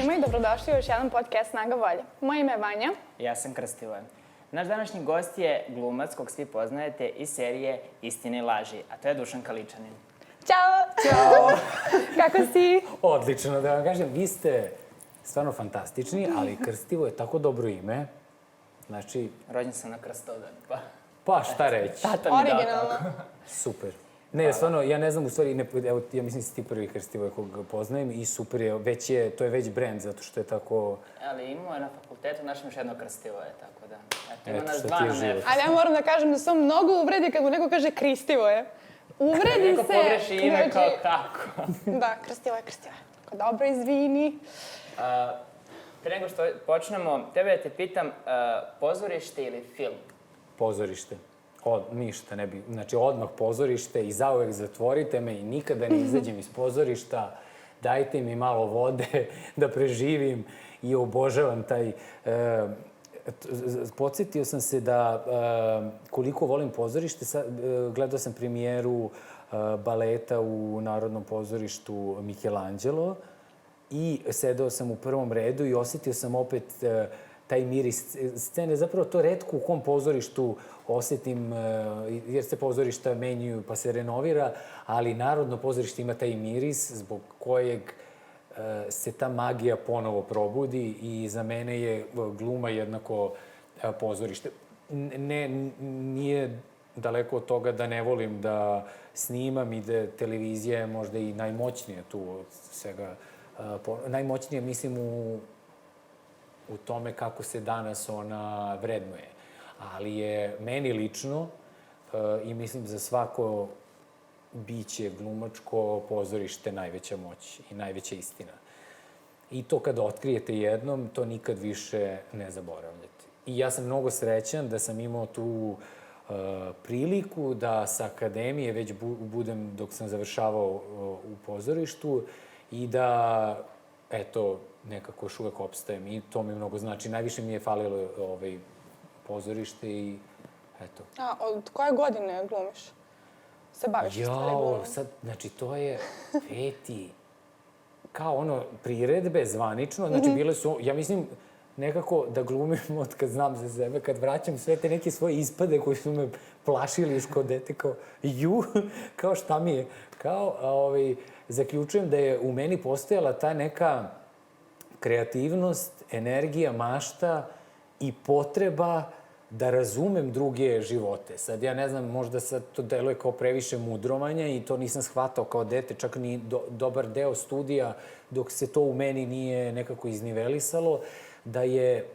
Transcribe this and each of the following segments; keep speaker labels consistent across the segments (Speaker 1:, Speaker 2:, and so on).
Speaker 1: svima i dobrodošli u još jedan podcast Snaga volje. Moje ime je Vanja.
Speaker 2: Ja sam Krstivoje. Naš današnji gost je glumac kog svi poznajete iz serije Istine i laži, a to je Dušan Kaličanin.
Speaker 1: Ćao!
Speaker 3: Ćao!
Speaker 1: Kako si?
Speaker 3: Odlično, da vam kažem, vi ste stvarno fantastični, ali Krstivo je tako dobro ime. Znači...
Speaker 2: Rođen sam na Krstodan, pa...
Speaker 3: Pa, šta reći?
Speaker 2: Tata mi dao
Speaker 1: Originalno.
Speaker 2: tako.
Speaker 3: Super. Ne, stvarno, ja ne znam, u stvari, evo, ja mislim da si ti prvi Krstivo kog poznajem i super je, to je već brend, zato što je tako...
Speaker 2: Ali imamo je na fakultetu našem još jedno Krstivoje, tako da... Eto, ima
Speaker 3: Eto,
Speaker 2: nas
Speaker 3: šta
Speaker 2: dva
Speaker 3: ti je
Speaker 2: na
Speaker 3: život.
Speaker 2: nebu.
Speaker 1: Ali ja moram da kažem da se on mnogo uvredi kad mu neko kaže Kristivoje. Uvredi
Speaker 2: Neko
Speaker 1: se.
Speaker 2: pogreši ime
Speaker 1: znači-
Speaker 2: kao kako.
Speaker 1: Da, Kristivoje. Tako, dobro, izvini.
Speaker 2: Pre nego što počnemo, tebe da te pitam, pozorište ili film?
Speaker 3: Pozorište. Ništa ne bi... Znači, odmah pozorište i zauvek zatvorite me i nikada ne izađem iz pozorišta. Dajte mi malo vode da preživim i obožavam taj... Podsjetio sam se da koliko volim pozorište. Gledao sam premijeru baleta u Narodnom pozorištu Michelangelo i sedeo sam u prvom redu i osjetio sam opet taj miris scene. Zapravo to retko u kom pozorištu osetim, jer se pozorišta menjaju pa se renovira, ali Narodno pozorište ima taj miris zbog kojeg se ta magija ponovo probudi i za mene je gluma jednako pozorište. Nije daleko od toga da ne volim da snimam i da televizija je možda i najmoćnija tu od svega. Najmoćnije mislim u tome kako se danas ona vrednuje. Ali je meni lično i mislim za svako biće glumačko pozorište najveća moć i najveća istina. I to kada otkrijete jednom, to nikad više ne zaboravljate. I ja sam mnogo srećan da sam imao tu priliku da sa akademije već budem dok sam završavao u pozorištu i da, eto, nekako još uvek opstajem i to mi mnogo znači. Najviše mi je falilo pozorište i eto.
Speaker 1: A od koje godine glumiš? Se baviš u stvari glumom?
Speaker 3: Sad, znači, to je kao ono, priredbe, zvanično, znači, bile su, ja mislim, nekako da glumim od kad znam za sebe, kad vraćam sve te neke svoje ispade koji su me plašili još kod dete, kao šta mi je, zaključujem da je u meni postojala ta neka kreativnost, energija, mašta i potreba da razumem druge živote. Sad, ja ne znam, možda sad to deluje kao previše mudrovanja i to nisam shvatao kao dete, čak ni dobar deo studija, dok se to u meni nije nekako iznivelisalo, da je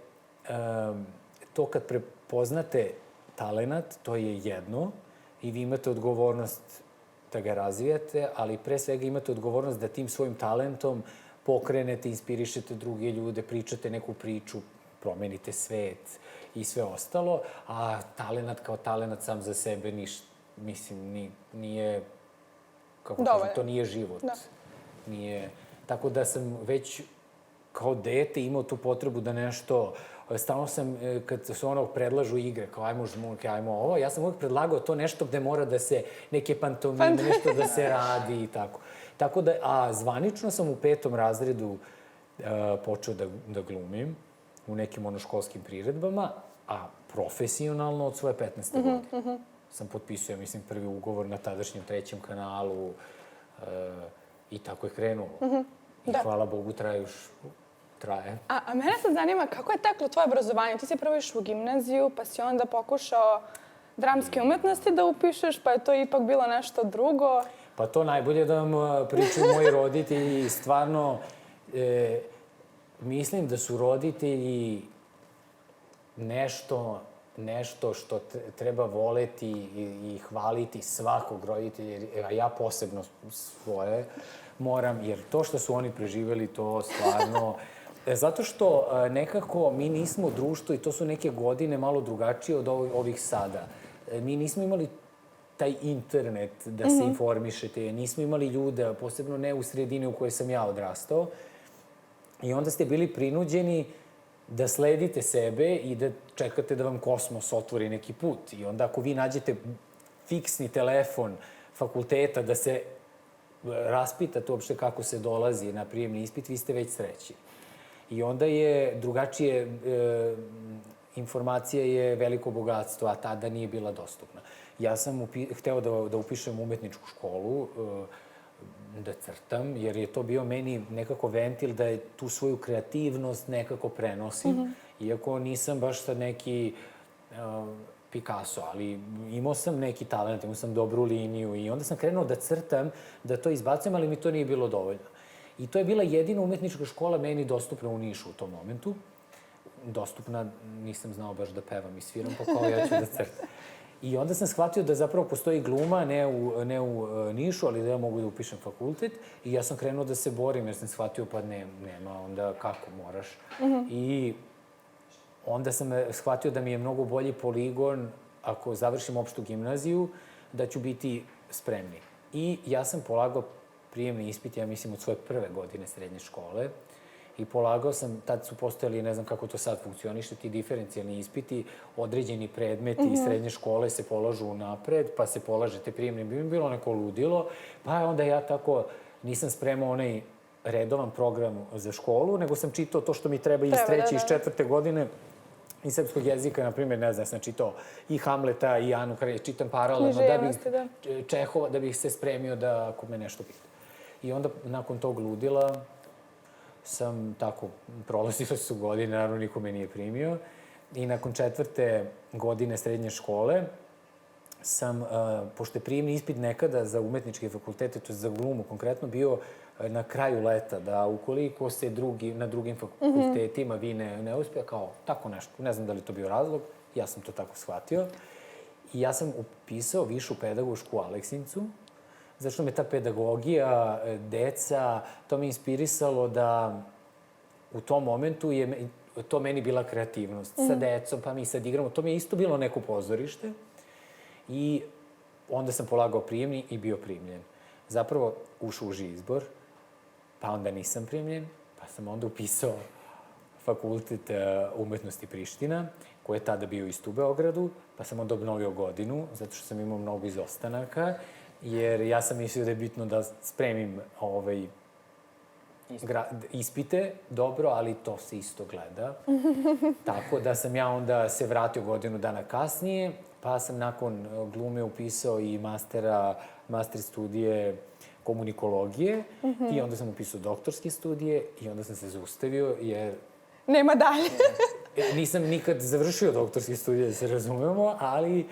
Speaker 3: to kad prepoznate talenat, to je jedno i vi imate odgovornost da ga razvijate, ali pre svega imate odgovornost da tim svojim talentom pokrenete, inspirišete druge ljude, pričate neku priču, promenite svet i sve ostalo, a talenat kao talenat sam za sebe mislim, nije, kako kažem, to nije život.
Speaker 1: Da.
Speaker 3: Nije, tako da sam već kao dete imao tu potrebu da nešto, stalno sam, kad se ono predlažu igre, kao ajmo žmurke, ajmo ovo, ja sam uvijek predlagao to nešto gde mora da se, neke pantomime, nešto da se radi i tako. Tako da, a zvanično sam u 5. razredu počeo da glumim u nekim školskim priredbama, a profesionalno od svoje 15. godine. Sam potpisao, mislim, prvi ugovor na tadašnjem 3. kanalu i tako je krenulo. I hvala Bogu traje.
Speaker 1: A mene sad zanima kako je teklo tvoje obrazovanje? Ti si prvo išao u gimnaziju, pa si onda pokušao dramske umetnosti da upišeš, pa je to ipak bilo nešto drugo.
Speaker 3: Pa to najbolje da vam pričaju moji roditelji. Stvarno, mislim da su roditelji nešto što treba voleti i hvaliti svakog roditelja, a ja posebno svoje moram, jer to što su oni preživeli, to stvarno... Zato što nekako mi nismo društvo i to su neke godine malo drugačije od ovih sada. Mi nismo imali taj internet da se informišete, nismo imali ljude, posebno ne u sredini u kojoj sam ja odrastao. I onda ste bili prinuđeni da sledite sebe i da čekate da vam kosmos otvori neki put. I onda ako vi nađete fiksni telefon fakulteta da se raspitate uopšte kako se dolazi na prijemni ispit, vi ste već srećni. I onda je drugačije, informacija je veliko bogatstvo, a tada nije bila dostupna. Ja sam hteo da upišem umetničku školu, da crtam, jer je to bio meni nekako ventil da je tu svoju kreativnost nekako prenosim. Iako nisam baš sad neki Picasso, ali imao sam neki talent, imao sam dobru liniju i onda sam krenuo da crtam, da to izbacujem, ali mi to nije bilo dovoljno. I to je bila jedina umetnička škola meni dostupna u Nišu u tom momentu. Dostupna, nisam znao baš da pevam i sviram, pa kao ja ću da crtam. I onda sam shvatio da zapravo postoji gluma, ne u Nišu, ali da ja mogu da upišem fakultet. I ja sam krenuo da se borim jer sam shvatio pa nema, onda kako moraš. I onda sam shvatio da mi je mnogo bolji poligon ako završim opštu gimnaziju, da ću biti spremni. I ja sam polagao prijemni ispit, ja mislim, od svoje prve godine srednje škole. I polagao sam, tad su postojali, ne znam kako to sad funkcioniše, ti diferencijalni ispiti, određeni predmeti iz srednje škole se polažu napred, pa se polažete prijemni. Bi mi bilo neko ludilo, pa onda ja tako nisam spremao onaj redovan program za školu, nego sam čitao to što mi treba iz treće, iz četvrte godine, iz srpskog jezika, na primjer, ne znam, sam čitao i Hamleta i Anu Karadžić, čitam paralelno Čehova, da bih se spremio da ako me nešto pita. I onda, nakon tog ludila, sam tako, prolazile su godine, naravno niko me nije primio. I nakon četvrte godine srednje škole sam, pošto je prijemni ispit nekada za umetničke fakultete, to je za glumu konkretno, bio na kraju leta, da ukoliko se na drugim fakultetima vi ne uspije, kao tako nešto, ne znam da li to bio razlog, ja sam to tako shvatio. I ja sam upisao Višu pedagošku u Aleksincu, zato što me ta pedagogija, deca, to me inspirisalo da u tom momentu je to meni bila kreativnost. Sa decom, pa mi sad igramo. To mi je isto bilo neko pozorište. I onda sam polagao prijemni i bio primljen. Zapravo, ušao uži izbor, pa onda nisam primljen, pa sam onda upisao Fakultet umetnosti Priština, koji je tada bio isto u Beogradu, pa sam onda obnovio godinu, zato što sam imao mnogo izostanaka, jer ja sam mislio da je bitno da spremim ispite dobro, ali to se isto gleda. Tako da sam ja onda se vratio godinu dana kasnije, pa sam nakon glume upisao i master studije komunikologije i onda sam upisao doktorske studije i onda sam se zaustavio jer...
Speaker 1: Nema dalje.
Speaker 3: Nisam nikad završio doktorske studije, da se razumemo, ali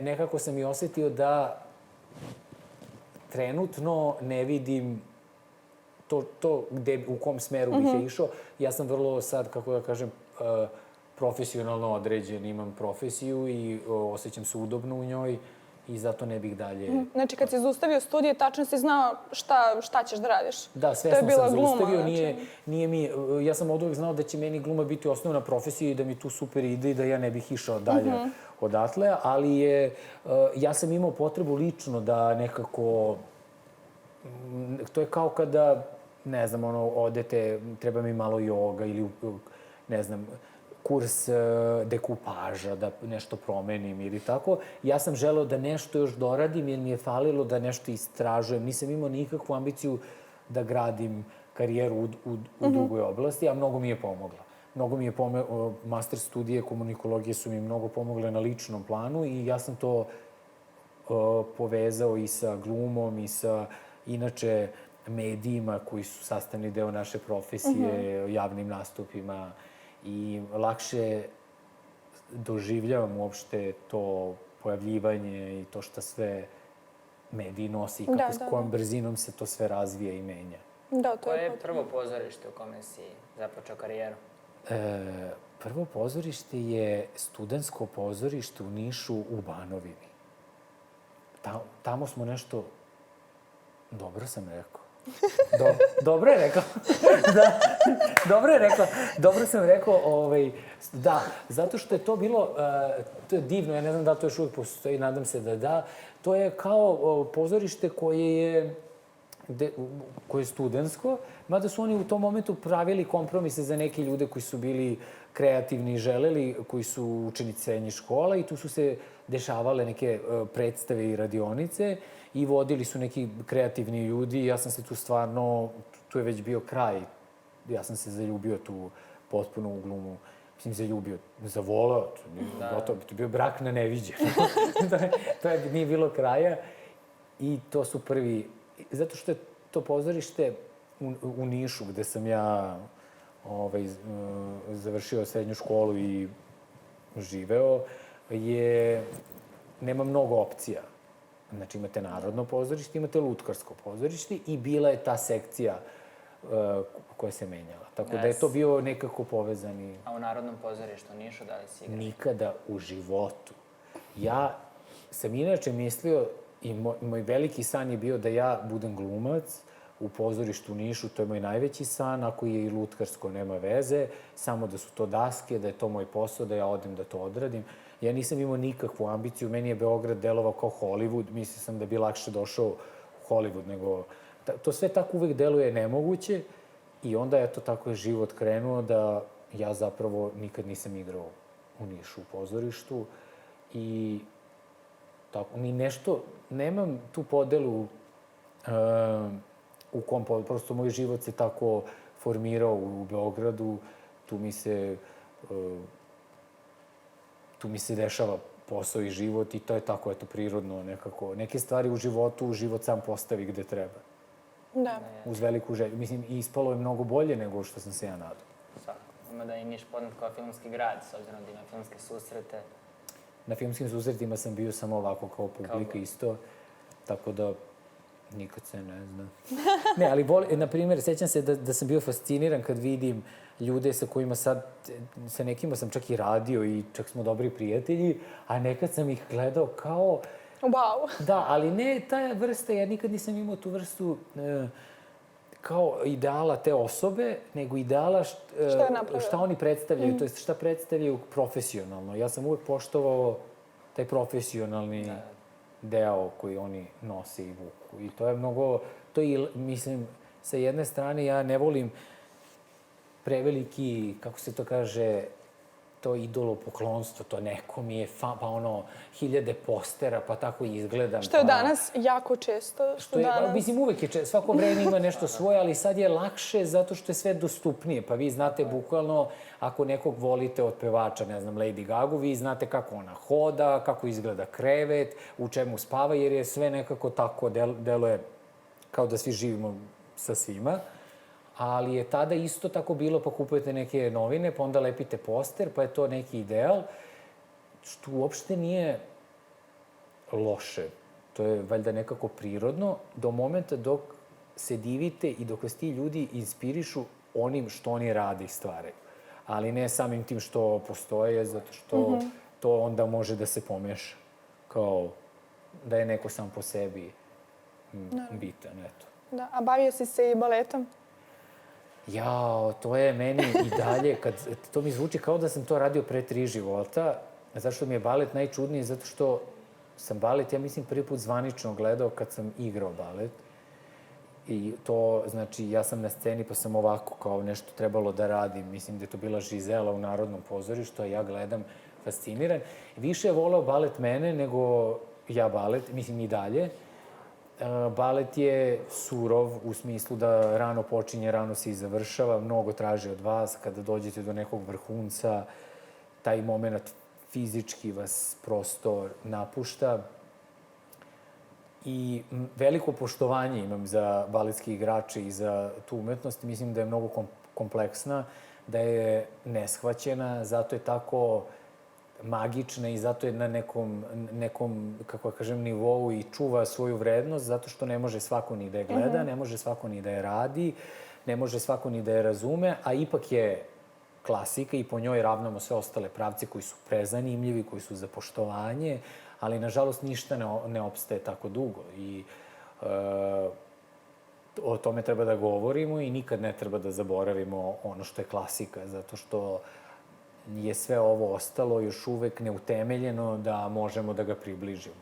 Speaker 3: nekako sam i osetio da trenutno ne vidim to u kom smeru bih je išao. Ja sam vrlo sad, kako da kažem, profesionalno određen. Imam profesiju i osjećam se udobno u njoj i zato ne bih dalje...
Speaker 1: Znači, kad si zaustavio studije, tačno si znao šta ćeš da radiš?
Speaker 3: Da, svesno sam zaustavio. Ja sam od uvek znao da će meni gluma biti osnovna profesija i da mi tu super ide i da ja ne bih išao dalje odatle, ali ja sam imao potrebu lično da nekako... To je kao kada, ne znam, odete, treba mi malo joga ili, ne znam, kurs dekupaža, da nešto promenim ili tako. Ja sam želeo da nešto još doradim jer mi je falilo da nešto istražujem. Nisam imao nikakvu ambiciju da gradim karijeru u drugoj oblasti, a mnogo mi je pomogla. Master studije komunikologije su mi mnogo pomogle na ličnom planu i ja sam to povezao i sa glumom i sa, inače, medijima koji su sastavni deo naše profesije, javnim nastupima i lakše doživljavam uopšte to pojavljivanje i to što sve mediji nosi i s kojom brzinom se to sve razvija i menja.
Speaker 2: Koje je prvo pozorište u kome si započeo karijeru?
Speaker 3: Prvo pozorište je studentsko pozorište u Nišu u Banovini. Tamo smo nešto... Dobro sam rekao. Dobro je rekao. Dobro sam rekao. Da, zato što je to bilo... To je divno, ja ne znam da li to još uvijek postoji, nadam se da da. To je kao pozorište koje je studentsko, mada su oni u tom momentu pravili kompromise za neke ljude koji su bili kreativni i želeli, koji su učenici srednjih škola i tu su se dešavale neke predstave i radionice i vodili su neki kreativni ljudi. Ja sam se tu stvarno, tu je već bio kraj ja sam se zaljubio tu potpuno u glumu. Mislim, zaljubio, zavolao, gotovo, to je bio brak na neviđeno. Nije bilo kraja. I to su prvi, zato što je to pozorište u Nišu, gde sam ja završio srednju školu i živeo, nema mnogo opcija. Znači, imate Narodno pozorište, imate Lutkarsko pozorište i bila je ta sekcija koja se menjala. Tako da je to bio nekako povezani...
Speaker 2: A u Narodnom pozorištu u Nišu da li si igrao?
Speaker 3: Nikada u životu. Ja sam inače mislio, i moj veliki san je bio da ja budem glumac u pozorištu u Nišu, to je moj najveći san, ako je i Lutkarsko, nema veze, samo da su to daske, da je to moj posao, da ja odem da to odradim. Ja nisam imao nikakvu ambiciju, meni je Beograd delovao kao Hollywood, mislio sam da bi lakše došao u Hollywood, nego... To sve tako uvek deluje nemoguće i onda, eto, tako je život krenuo da ja zapravo nikad nisam igrao u Nišu u pozorištu i tako, ni nešto, nemam tu podelu u kom, prosto moj život se tako formirao u Beogradu, tu mi se dešava posao i život i to je tako, eto, prirodno nekako. Neke stvari u životu, život sam postavi gde treba.
Speaker 1: Da.
Speaker 3: Uz veliku želju. Mislim, i ispalo je mnogo bolje nego što sam se ja nadao.
Speaker 2: Svakako. Ima da je Niš poznat kao filmski grad, s obzirom da ima filmske susrete.
Speaker 3: Na filmskim susretima sam bio samo ovako kao publika isto, tako da nikad se ne zna. Ne, ali, na primjer, sećam se da sam bio fasciniran kad vidim ljude sa kojima sad, sa nekima sam čak i radio i čak smo dobri prijatelji, a nekad sam ih gledao kao...
Speaker 1: Wow.
Speaker 3: Da, ali ne ta vrsta, ja nikad nisam imao tu vrstu kao ideala te osobe, nego ideala šta oni predstavljaju, to je šta predstavljaju profesionalno. Ja sam uvek poštovao taj profesionalni deo koji oni nose i vuku. I to je mnogo, mislim, sa jedne strane ja ne volim preveliki, kako se to kaže, to idolopoklonstvo, to neko mi je pa ono, 1000 postera, pa tako i izgledam.
Speaker 1: Što je danas jako često.
Speaker 3: Mislim, uvek je često, svako vreme ima nešto svoje, ali sad je lakše zato što je sve dostupnije. Pa vi znate bukvalno, ako nekog volite od pevača, ne znam, Lady Gagu, vi znate kako ona hoda, kako izgleda krevet, u čemu spava, jer je sve nekako tako, deluje kao da svi živimo sa svima. Ali je tada isto tako bilo, pa kupujete neke novine, pa onda lepite poster, pa je to neki ideal, što uopšte nije loše. To je valjda nekako prirodno, do momenta dok se divite i dok vas ti ljudi inspirišu onim što oni rade i stvaraju. Ali ne samim tim što postoje, zato što to onda može da se pomeša. Kao da je neko sam po sebi bitan, eto.
Speaker 1: Da, a bavio si se i baletom?
Speaker 3: Jao, to je meni i dalje, to mi zvuči kao da sam to radio pre 3 života, zato što mi je balet najčudniji, zato što sam balet, ja mislim, prvi put zvanično gledao kad sam igrao balet. I to, znači, ja sam na sceni pa sam ovako kao nešto trebalo da radim. Mislim da je to bila Žizela u Narodnom pozorištu, a ja gledam fasciniran. Više je voleo balet mene nego ja balet, mislim i dalje. Balet je surov u smislu da rano počinje, rano se i završava, mnogo traži od vas. Kada dođete do nekog vrhunca, taj moment fizički vas prosto napušta. I veliko poštovanje imam za baletske igrače i za tu umetnost. Mislim da je mnogo kompleksna, da je neshvaćena, zato je tako magična i zato je na nekom, kako kažem, nivou i čuva svoju vrednost, zato što ne može svako ni da je gleda, ne može svako ni da je radi, ne može svako ni da je razume, a ipak je klasika i po njoj ravnamo sve ostale pravce koji su prezanimljivi, koji su za poštovanje, ali, nažalost, ništa ne opstaje tako dugo. I o tome treba da govorimo i nikad ne treba da zaboravimo ono što je klasika, zato što je sve ovo ostalo još uvek neutemeljeno da možemo da ga približimo.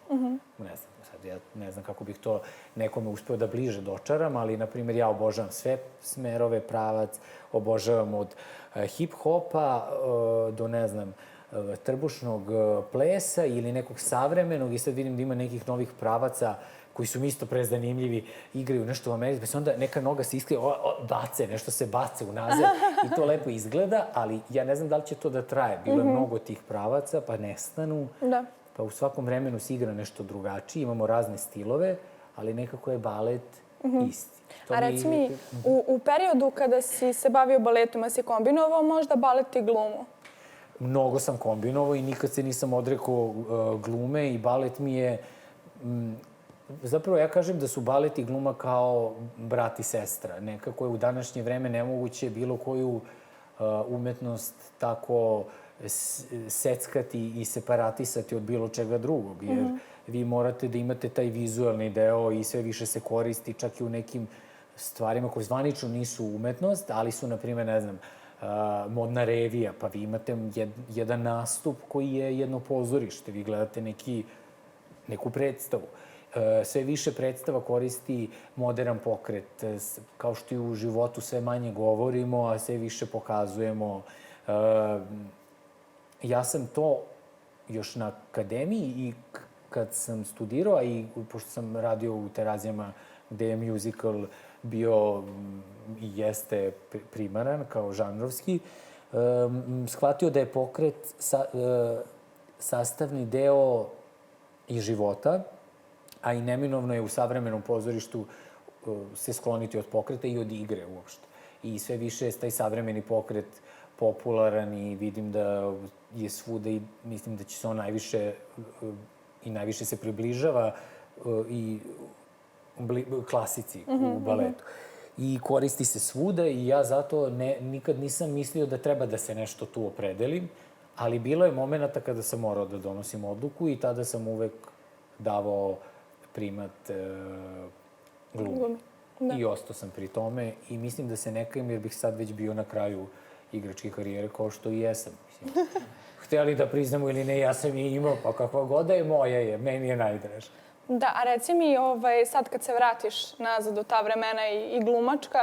Speaker 3: Ne znam, sad ja ne znam kako bih to nekome uspeo da bliže dočaram, ali, na primjer, ja obožavam sve smerove, pravac, obožavam od hip-hopa do, ne znam, trbušnog plesa ili nekog savremenog i sad vidim da ima nekih novih pravaca koji su mi isto prezanimljivi, igraju nešto u Americi, pa se onda neka noga se iskrije, bace, nešto se bace unazad i to lepo izgleda, ali ja ne znam da li će to da traje. Bilo je mnogo tih pravaca, pa nestanu.
Speaker 1: Da.
Speaker 3: Pa u svakom vremenu se igra nešto drugačije, imamo razne stilove, ali nekako je balet isti.
Speaker 1: A reci mi, u periodu kada si se bavio baletom, si kombinovao možda balet i glumu?
Speaker 3: Mnogo sam kombinovao i nikad se nisam odrekao glume i balet mi je... Zapravo ja kažem da su balet i gluma kao brat i sestra. Nekako je u današnje vreme nemoguće bilo koju umetnost tako seckati i separatisati od bilo čega drugog. Jer vi morate da imate taj vizualni deo i sve više se koristi čak i u nekim stvarima koje zvanično nisu umetnost, ali su, na primjer, ne znam, modna revija, pa vi imate jedan nastup koji je jedno pozorište. Vi gledate neku predstavu. Sve više predstava koristi modern pokret. Kao što i u životu sve manje govorimo, a sve više pokazujemo. Ja sam to još na akademiji i kad sam studirao, a i pošto sam radio u Terazijama gde je musical bio i jeste primaran kao žanrovski, shvatio da je pokret sastavni deo i života, a i neminovno je u savremenom pozorištu se skloniti od pokreta i od igre uopšte. I sve više je taj savremeni pokret popularan i vidim da je svuda i mislim da će se on najviše se približava i klasici u baletu. I koristi se svuda i ja zato nikad nisam mislio da treba da se nešto tu opredelim, ali bilo je momenta kada sam morao da donosim odluku i tada sam uvek davao primat glumi. I ostao sam pri tome i mislim da se ne kajem jer bih sad već bio na kraju igračke karijere kao što i jesam. Hteli da priznamo ili ne, ja sam je imao, pa kakva god da je moja je, meni je najdraža.
Speaker 1: Da, a reci mi sad kad se vratiš nazad u ta vremena i glumačka,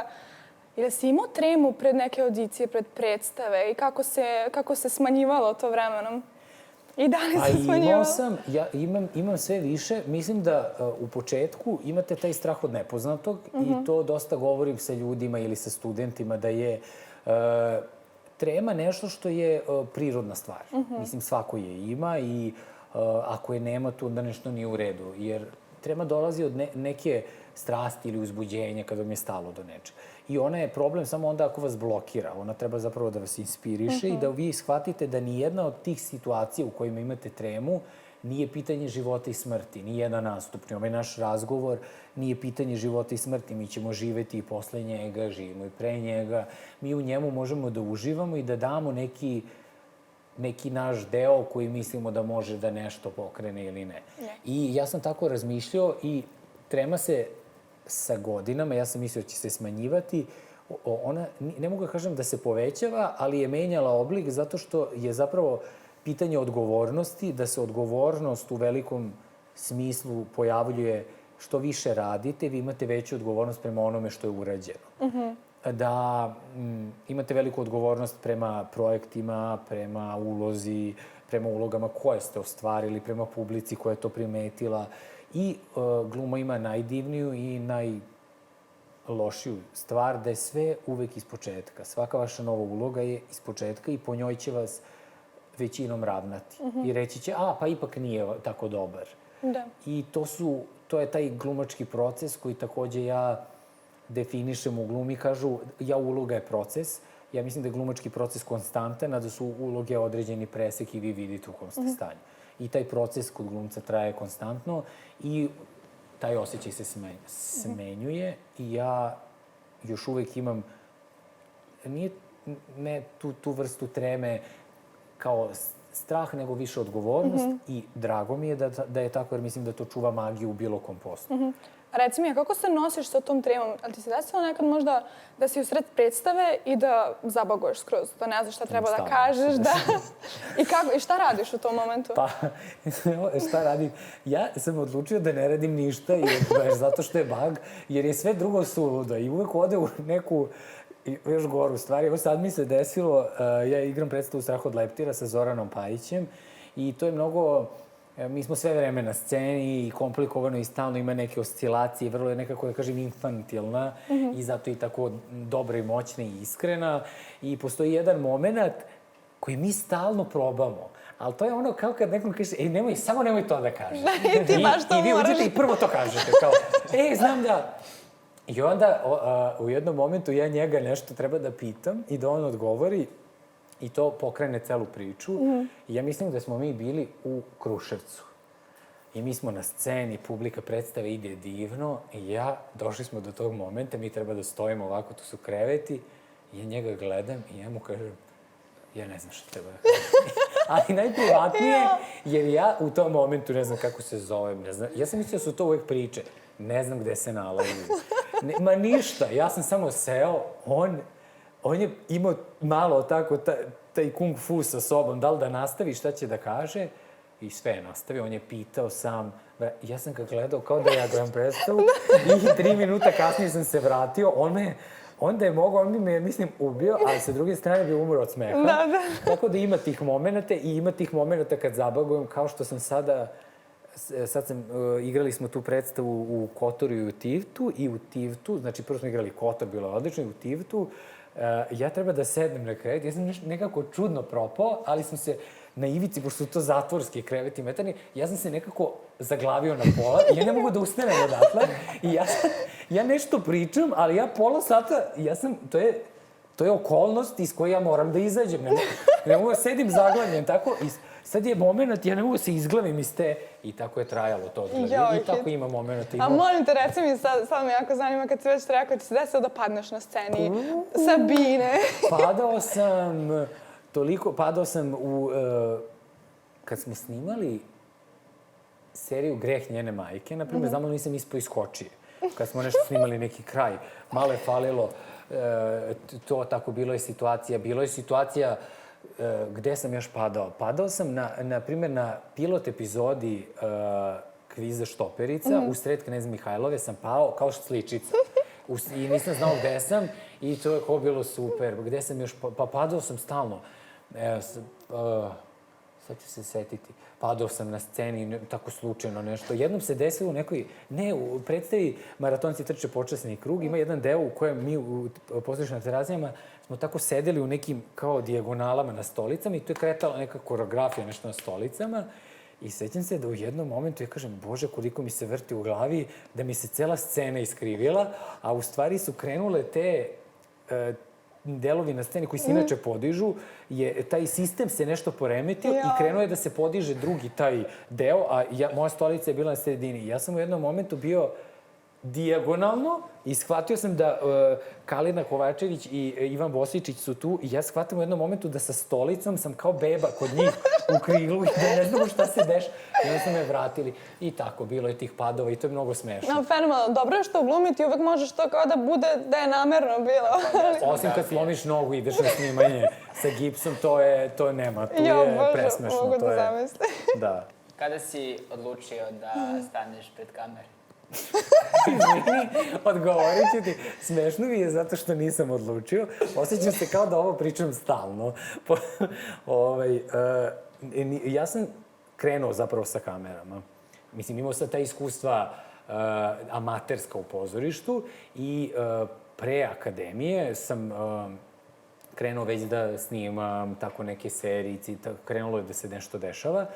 Speaker 1: ili si imao tremu pred neke audicije, pred predstave i kako se smanjivalo to vremenom? I da li se smanjivalo?
Speaker 3: Imam sve više. Mislim da u početku imate taj strah od nepoznatog i to dosta govorim sa ljudima ili sa studentima da je trema nešto što je prirodna stvar. Mislim, svako je ima i ako je nema, tu onda nešto nije u redu. Jer trema dolazi od neke strasti ili uzbuđenja kada vam je stalo do nečega. I ona je problem samo onda ako vas blokira. Ona treba zapravo da vas inspiriše i da vi shvatite da nijedna od tih situacija u kojima imate tremu nije pitanje života i smrti. Nijedan nastup, ni ovaj naš razgovor nije pitanje života i smrti. Mi ćemo živeti i posle njega, živimo i pre njega. Mi u njemu možemo da uživamo i da damo neki naš deo koji mislimo da može da nešto pokrene ili ne. I ja sam tako razmišljao i trema se sa godinama, ja sam mislio da će se smanjivati, ona, ne mogu da kažem da se povećava, ali je menjala oblik zato što je zapravo pitanje odgovornosti, da se odgovornost u velikom smislu pojavljuje što više radite, vi imate veću odgovornost prema onome što je urađeno. Da imate veliku odgovornost prema projektima, prema ulozi, prema ulogama koje ste ostvarili, prema publici koja je to primetila. I gluma ima najdivniju i najlošiju stvar da je sve uvek iz početka. Svaka vaša nova uloga je iz početka i po njoj će vas većinom ravnati. I reći će, pa ipak nije tako dobar.
Speaker 1: Da.
Speaker 3: I to je taj glumački proces koji takođe ja definišem u glumi. Kažu, uloga je proces. Ja mislim da je glumački proces konstantan, a da su uloge određeni presek i vi vidite u kom ste stanju. I taj proces kod glumca traje konstantno i taj osjećaj se smenjuje i ja još uvek imam ne tu vrstu treme kao strah, nego više odgovornost i drago mi je da je tako jer mislim da to čuva magiju u bilo kom poslu.
Speaker 1: Reci mi, kako se nosiš sa tom tremom? Ali ti se desilo nekad možda da si u sred predstave i da zabaguješ skroz, da ne znaš šta treba da kažeš, da... I šta radiš u tom momentu?
Speaker 3: Pa, šta radim? Ja sam odlučio da ne radim ništa, baš zato što je bag, jer je sve drugo suludo i uvek ode u neku I još gore u stvari. Evo sad mi se desilo, ja igram predstavu Strah od leptira sa Zoranom Pajićem i to je mnogo, mi smo sve vreme na sceni i komplikovano i stalno ima neke oscilacije, vrlo je nekako, da kažem, infantilna i zato i tako dobra i moćna i iskrena. I postoji jedan moment koji mi stalno probamo. Ali to je ono kao kad nekom kaže, nemoj, samo nemoj to da kažeš.
Speaker 1: I ti baš to
Speaker 3: I vi
Speaker 1: moraš.
Speaker 3: uđete i prvo to kažete, kao, znam da... I onda u jednom momentu ja njega nešto treba da pitam i da on odgovori i to pokrene celu priču. I ja mislim da smo mi bili u Kruševcu. I mi smo na sceni, publika predstave ide divno i došli smo do tog momenta, mi treba da stojimo ovako, tu su kreveti. I ja njega gledam i ja mu kažem, ja ne znam što treba da kažem. Ali najprivatnije, jer ja u tom momentu ne znam kako se zovem, ne znam. Ja sam mislio da su to uvek priče. Ne znam gde se nalazi. Ma ništa, ja sam samo seo, on je imao malo tako taj kung fu sa sobom, da li da nastavi, šta će da kaže, i sve je nastavio, on je pitao sam, ja sam ga gledao kao da ja gram predstavu i 3 minuta kasnije sam se vratio, onda je mogao, on bi me, mislim, ubio, ali sa druge strane bi umro od smeha.
Speaker 1: Da.
Speaker 3: Tako da ima tih momenata i ima tih momenata kad zabagujem, kao što sam igrali smo tu predstavu u Kotoru i u Tivtu, znači prvo smo igrali Kotor, bilo je odlično, i u Tivtu. Ja treba da sednem na krevet, ja sam nekako čudno propao, ali sam se na ivici, pošto su to zatvorski kreveti metarni, ja sam se nekako zaglavio na pola i ja ne mogu da ustanem odatle. I ja nešto pričam, ali ja pola sata, to je okolnost iz koje ja moram da izađem. Ne mogu da sedim zaglavljen tako. Sad je moment, ja ne mogu da se izglavim iz te... I tako je trajalo to odgledanje. I tako ima moment.
Speaker 1: A molim te, reci mi, sad me jako zanima kad si već rekao, ti se desilo da padneš na sceni Sabine.
Speaker 3: Padao sam kad smo snimali seriju Greh njene majke, na primjer, znamo da nisam ispao iz kočije. Kad smo nešto snimali neki kraj, malo je falilo, to tako bilo je situacija gde sam još padao? Padao sam, na primjer, na pilot epizodi Kviza Štoperica, usred Knez Mihajlove sam pao kao sličica. I nisam znao gde sam i to je kao bilo super. Gde sam još, pa padao sam stalno. Sad ću se setiti. Padao sam na sceni, tako slučajno nešto. Jednom se desilo u predstavi Maratonci trče počasni krug, ima jedan deo u kojem mi u pozorišnim terazijama smo tako sedeli u nekim kao dijagonalama na stolicama i tu je kretala neka koreografija, nešto na stolicama. I sećam se da u jednom momentu ja kažem, Bože, koliko mi se vrti u glavi, da mi se cela scena iskrivila, a u stvari su krenule te delovi na sceni koji se inače podižu, taj sistem se nešto poremetio i krenuo je da se podiže drugi taj deo, a moja stolica je bila na sredini. Ja sam u jednom momentu bio dijagonalno i shvatio sam da Kalina Kovačević i Ivan Bosičić su tu i ja shvatam u jednom momentu da sa stolicom sam kao beba kod njih u krilu i da ne znamo šta se deša. I onda su me vratili i tako, bilo je tih padova i to je mnogo smešno.
Speaker 1: Fenomenalno, dobro je što u glumi ti uvek možeš to kao da bude da je namerno bilo.
Speaker 3: Osim kad slomiš nogu i ideš na snimanje sa gipsom, to nema, tu je presmešno.
Speaker 1: Mogu da zamislim.
Speaker 3: Da.
Speaker 2: Kada si odlučio da staneš pred kamere?
Speaker 3: Izvini, odgovorit ću ti. Smešno mi je zato što nisam odlučio. Osjećam se kao da ovo pričam stalno. Ja sam krenuo zapravo sa kamerama. Mislim, imao sam ta iskustva amaterska u pozorištu i pre akademije sam krenuo već da snimam tako neke serijice, krenulo je da se nešto dešava.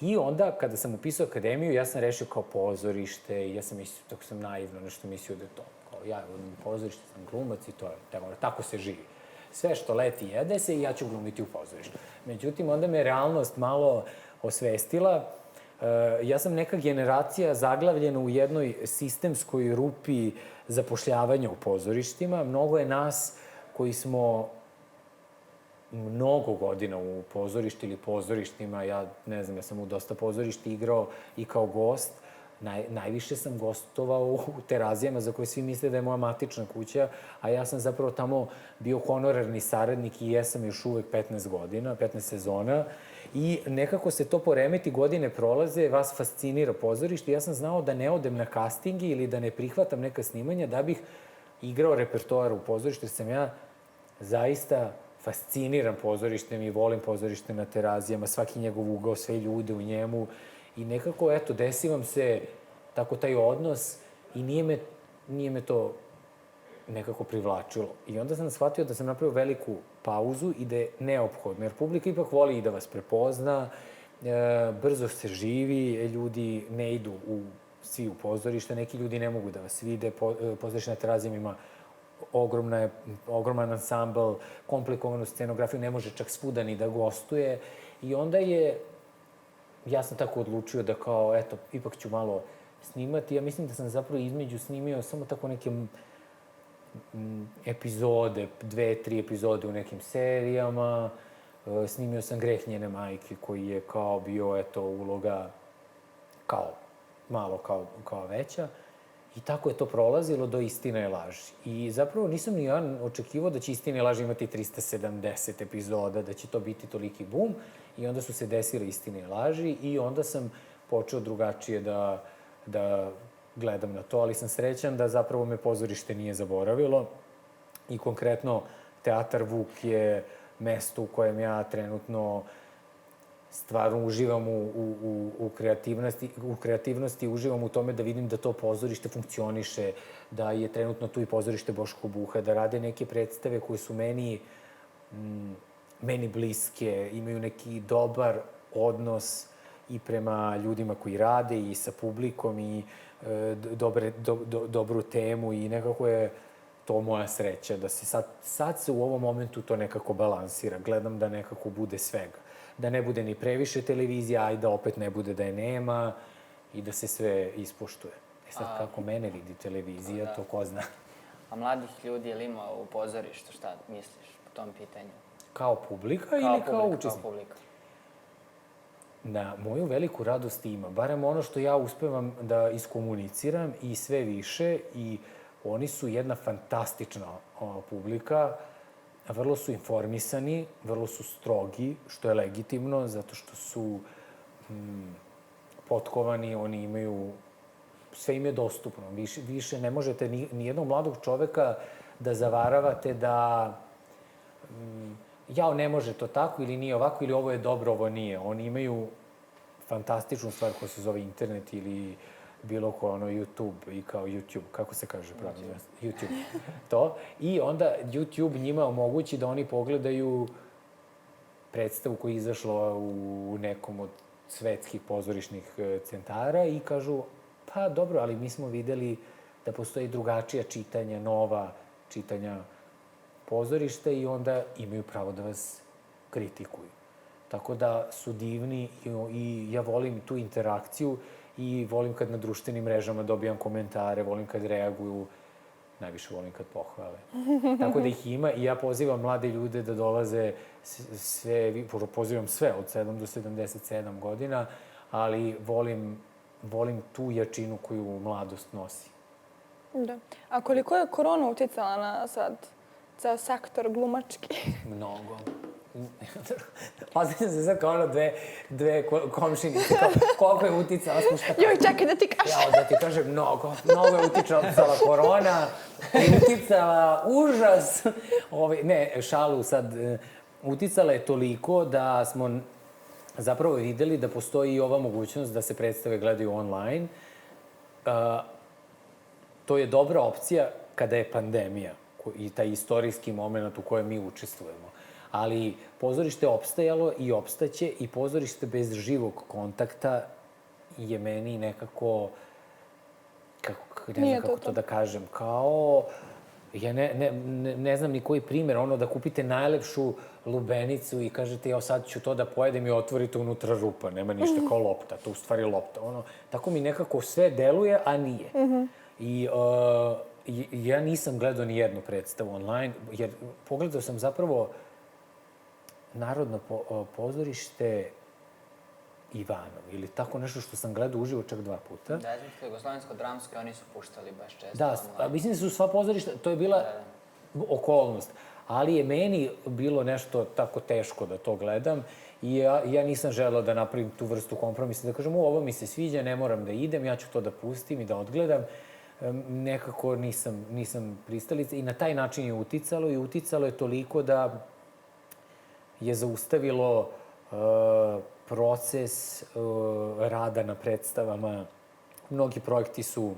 Speaker 3: I onda, kada sam upisao akademiju, ja sam rešio kao pozorište i ja sam mislio, tako sam naivno nešto mislio da je to. Kao ja vodim pozorište, sam glumac i to je, tako se živi. Sve što leti jede se i ja ću glumiti u pozorištu. Međutim, onda me realnost malo osvestila. Ja sam neka generacija zaglavljena u jednoj sistemskoj rupi zapošljavanja u pozorištima. Mnogo je nas koji smo mnogo godina u pozorišti ili pozorištima. Ja ne znam, ja sam u dosta pozorišti igrao i kao gost. Najviše sam gostovao u Terazijama za koje svi misle da je moja matična kuća, a ja sam zapravo tamo bio honorarni saradnik i jesam još uvek 15 godina, 15 sezona. I nekako se to poremeti, godine prolaze, vas fascinira pozorište. Ja sam znao da ne odem na castingi ili da ne prihvatam neka snimanja da bih igrao repertoar u pozorištu. Sam ja zaista fasciniran pozorištem i volim pozorište na Terazijama, svaki njegov ugao, sve ljude u njemu. I nekako, eto, desi vam se tako taj odnos i nije me to nekako privlačilo. I onda sam shvatio da sam napravio veliku pauzu i da je neophodno, jer publika ipak voli i da vas prepozna, brzo se živi, ljudi ne idu svi u pozorište, neki ljudi ne mogu da vas vide, pozorište na Terazijama ima ogroman ansambl, komplikovanu scenografiju, ne može čak svuda ni da gostuje. I onda ja sam tako odlučio da kao, eto, ipak ću malo snimati. Ja mislim da sam zapravo između snimio samo tako neke epizode, 2-3 epizode u nekim serijama. Snimio sam Greh njene majke, koji je kao bio, eto, uloga malo kao veća. I tako je to prolazilo do Istina je laži. I zapravo nisam ni ja očekivao da će Istina je laži imati 370 epizoda, da će to biti toliki bum. I onda su se desile Istine i laži i onda sam počeo drugačije da gledam na to, ali sam srećan da zapravo me pozorište nije zaboravilo. I konkretno Teatar Vuk je mesto u kojem ja trenutno stvarno uživam u kreativnosti, uživam u tome da vidim da to pozorište funkcioniše, da je trenutno tu i pozorište Boško Buha, da rade neke predstave koje su meni bliske, imaju neki dobar odnos i prema ljudima koji rade i sa publikom i dobru temu i nekako je to moja sreća, da se sad se u ovom momentu to nekako balansira. Gledam da nekako bude svega. Da ne bude ni previše televizija, a i da opet ne bude da je nema i da se sve ispoštuje. Sad, kako mene vidi televizija, to ko zna.
Speaker 2: A mladih ljudi, je li ima u pozorištu, šta misliš po tom pitanju?
Speaker 3: Kao publika ili kao učesnik?
Speaker 2: Kao publika.
Speaker 3: Na moju veliku radost ima. Barem ono što ja uspevam da iskomuniciram i sve više. I oni su jedna fantastična publika. Vrlo su informisani, vrlo su strogi, što je legitimno, zato što su potkovani, oni imaju, sve im je dostupno. Više ne možete ni jednog mladog čoveka da zavaravate da ne može to tako ili nije ovako ili ovo je dobro, ovo nije. Oni imaju fantastičnu stvar koja se zove internet ili bilo ko, YouTube i kao YouTube, kako se kaže pravilno? YouTube. To. I onda YouTube njima omogući da oni pogledaju predstavu koja je izašla u nekom od svetskih pozorišnih centara i kažu, pa dobro, ali mi smo videli da postoji drugačija čitanja, nova čitanja pozorišta i onda imaju pravo da vas kritikuju. Tako da su divni i ja volim tu interakciju i volim kad na društvenim mrežama dobijam komentare, volim kad reaguju, najviše volim kad pohvale. Tako da ih ima i ja pozivam mlade ljude da dolaze pozivam sve od 7 do 77 godina, ali volim tu jačinu koju mladost nosi.
Speaker 1: Da. A koliko je korona uticala na sad ceo sektor glumački?
Speaker 3: Mnogo. Ostavljam se sad kao dve komšinice, koliko je uticala.
Speaker 1: Joj, čekaj da ti kažem.
Speaker 3: Ja, da ti kažem, mnogo je uticala korona, uticala užas. Ne, šalu sad, uticala je toliko da smo zapravo videli da postoji i ova mogućnost da se predstave gledaju online. To je dobra opcija kada je pandemija i taj istorijski moment u kojem mi učestvujemo. Ali pozorište je opstajalo i opstaće i pozorište bez živog kontakta je meni nekako, ne znam kako to da kažem, kao, ja ne znam ni koji primer, da kupite najlepšu lubenicu i kažete, ja sad ću to da pojedem i otvorite unutra rupa, nema ništa kao lopta, to u stvari lopta. Tako mi nekako sve deluje, a nije. I ja nisam gledao ni jednu predstavu online, jer pogledao sam zapravo Narodno pozorište Ivanov ili tako nešto što sam gledao uživo čak 2 puta.
Speaker 2: Da, Jugoslovensko-dramsko, oni su puštali baš često.
Speaker 3: Da, mislim da su sva pozorišta, to je bila okolnost, ali je meni bilo nešto tako teško da to gledam i ja nisam želeo da napravim tu vrstu kompromisa, da kažem, ovo mi se sviđa, ne moram da idem, ja ću to da pustim i da odgledam. nekako nisam pristalica i na taj način je uticalo i uticalo je toliko da je zaustavilo proces rada na predstavama. Mnogi projekti su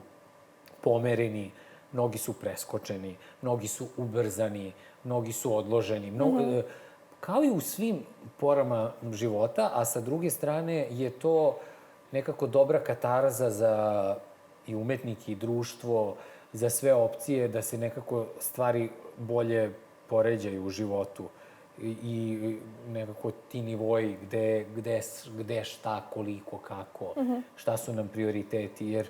Speaker 3: pomereni, mnogi su preskočeni, mnogi su ubrzani, mnogi su odloženi. Kao i u svim porama života, a sa druge strane je to nekako dobra katarza za i umetnike i društvo, za sve opcije, da se nekako stvari bolje poređaju u životu. I nekako ti nivoji gde šta, koliko, kako, šta su nam prioriteti. Jer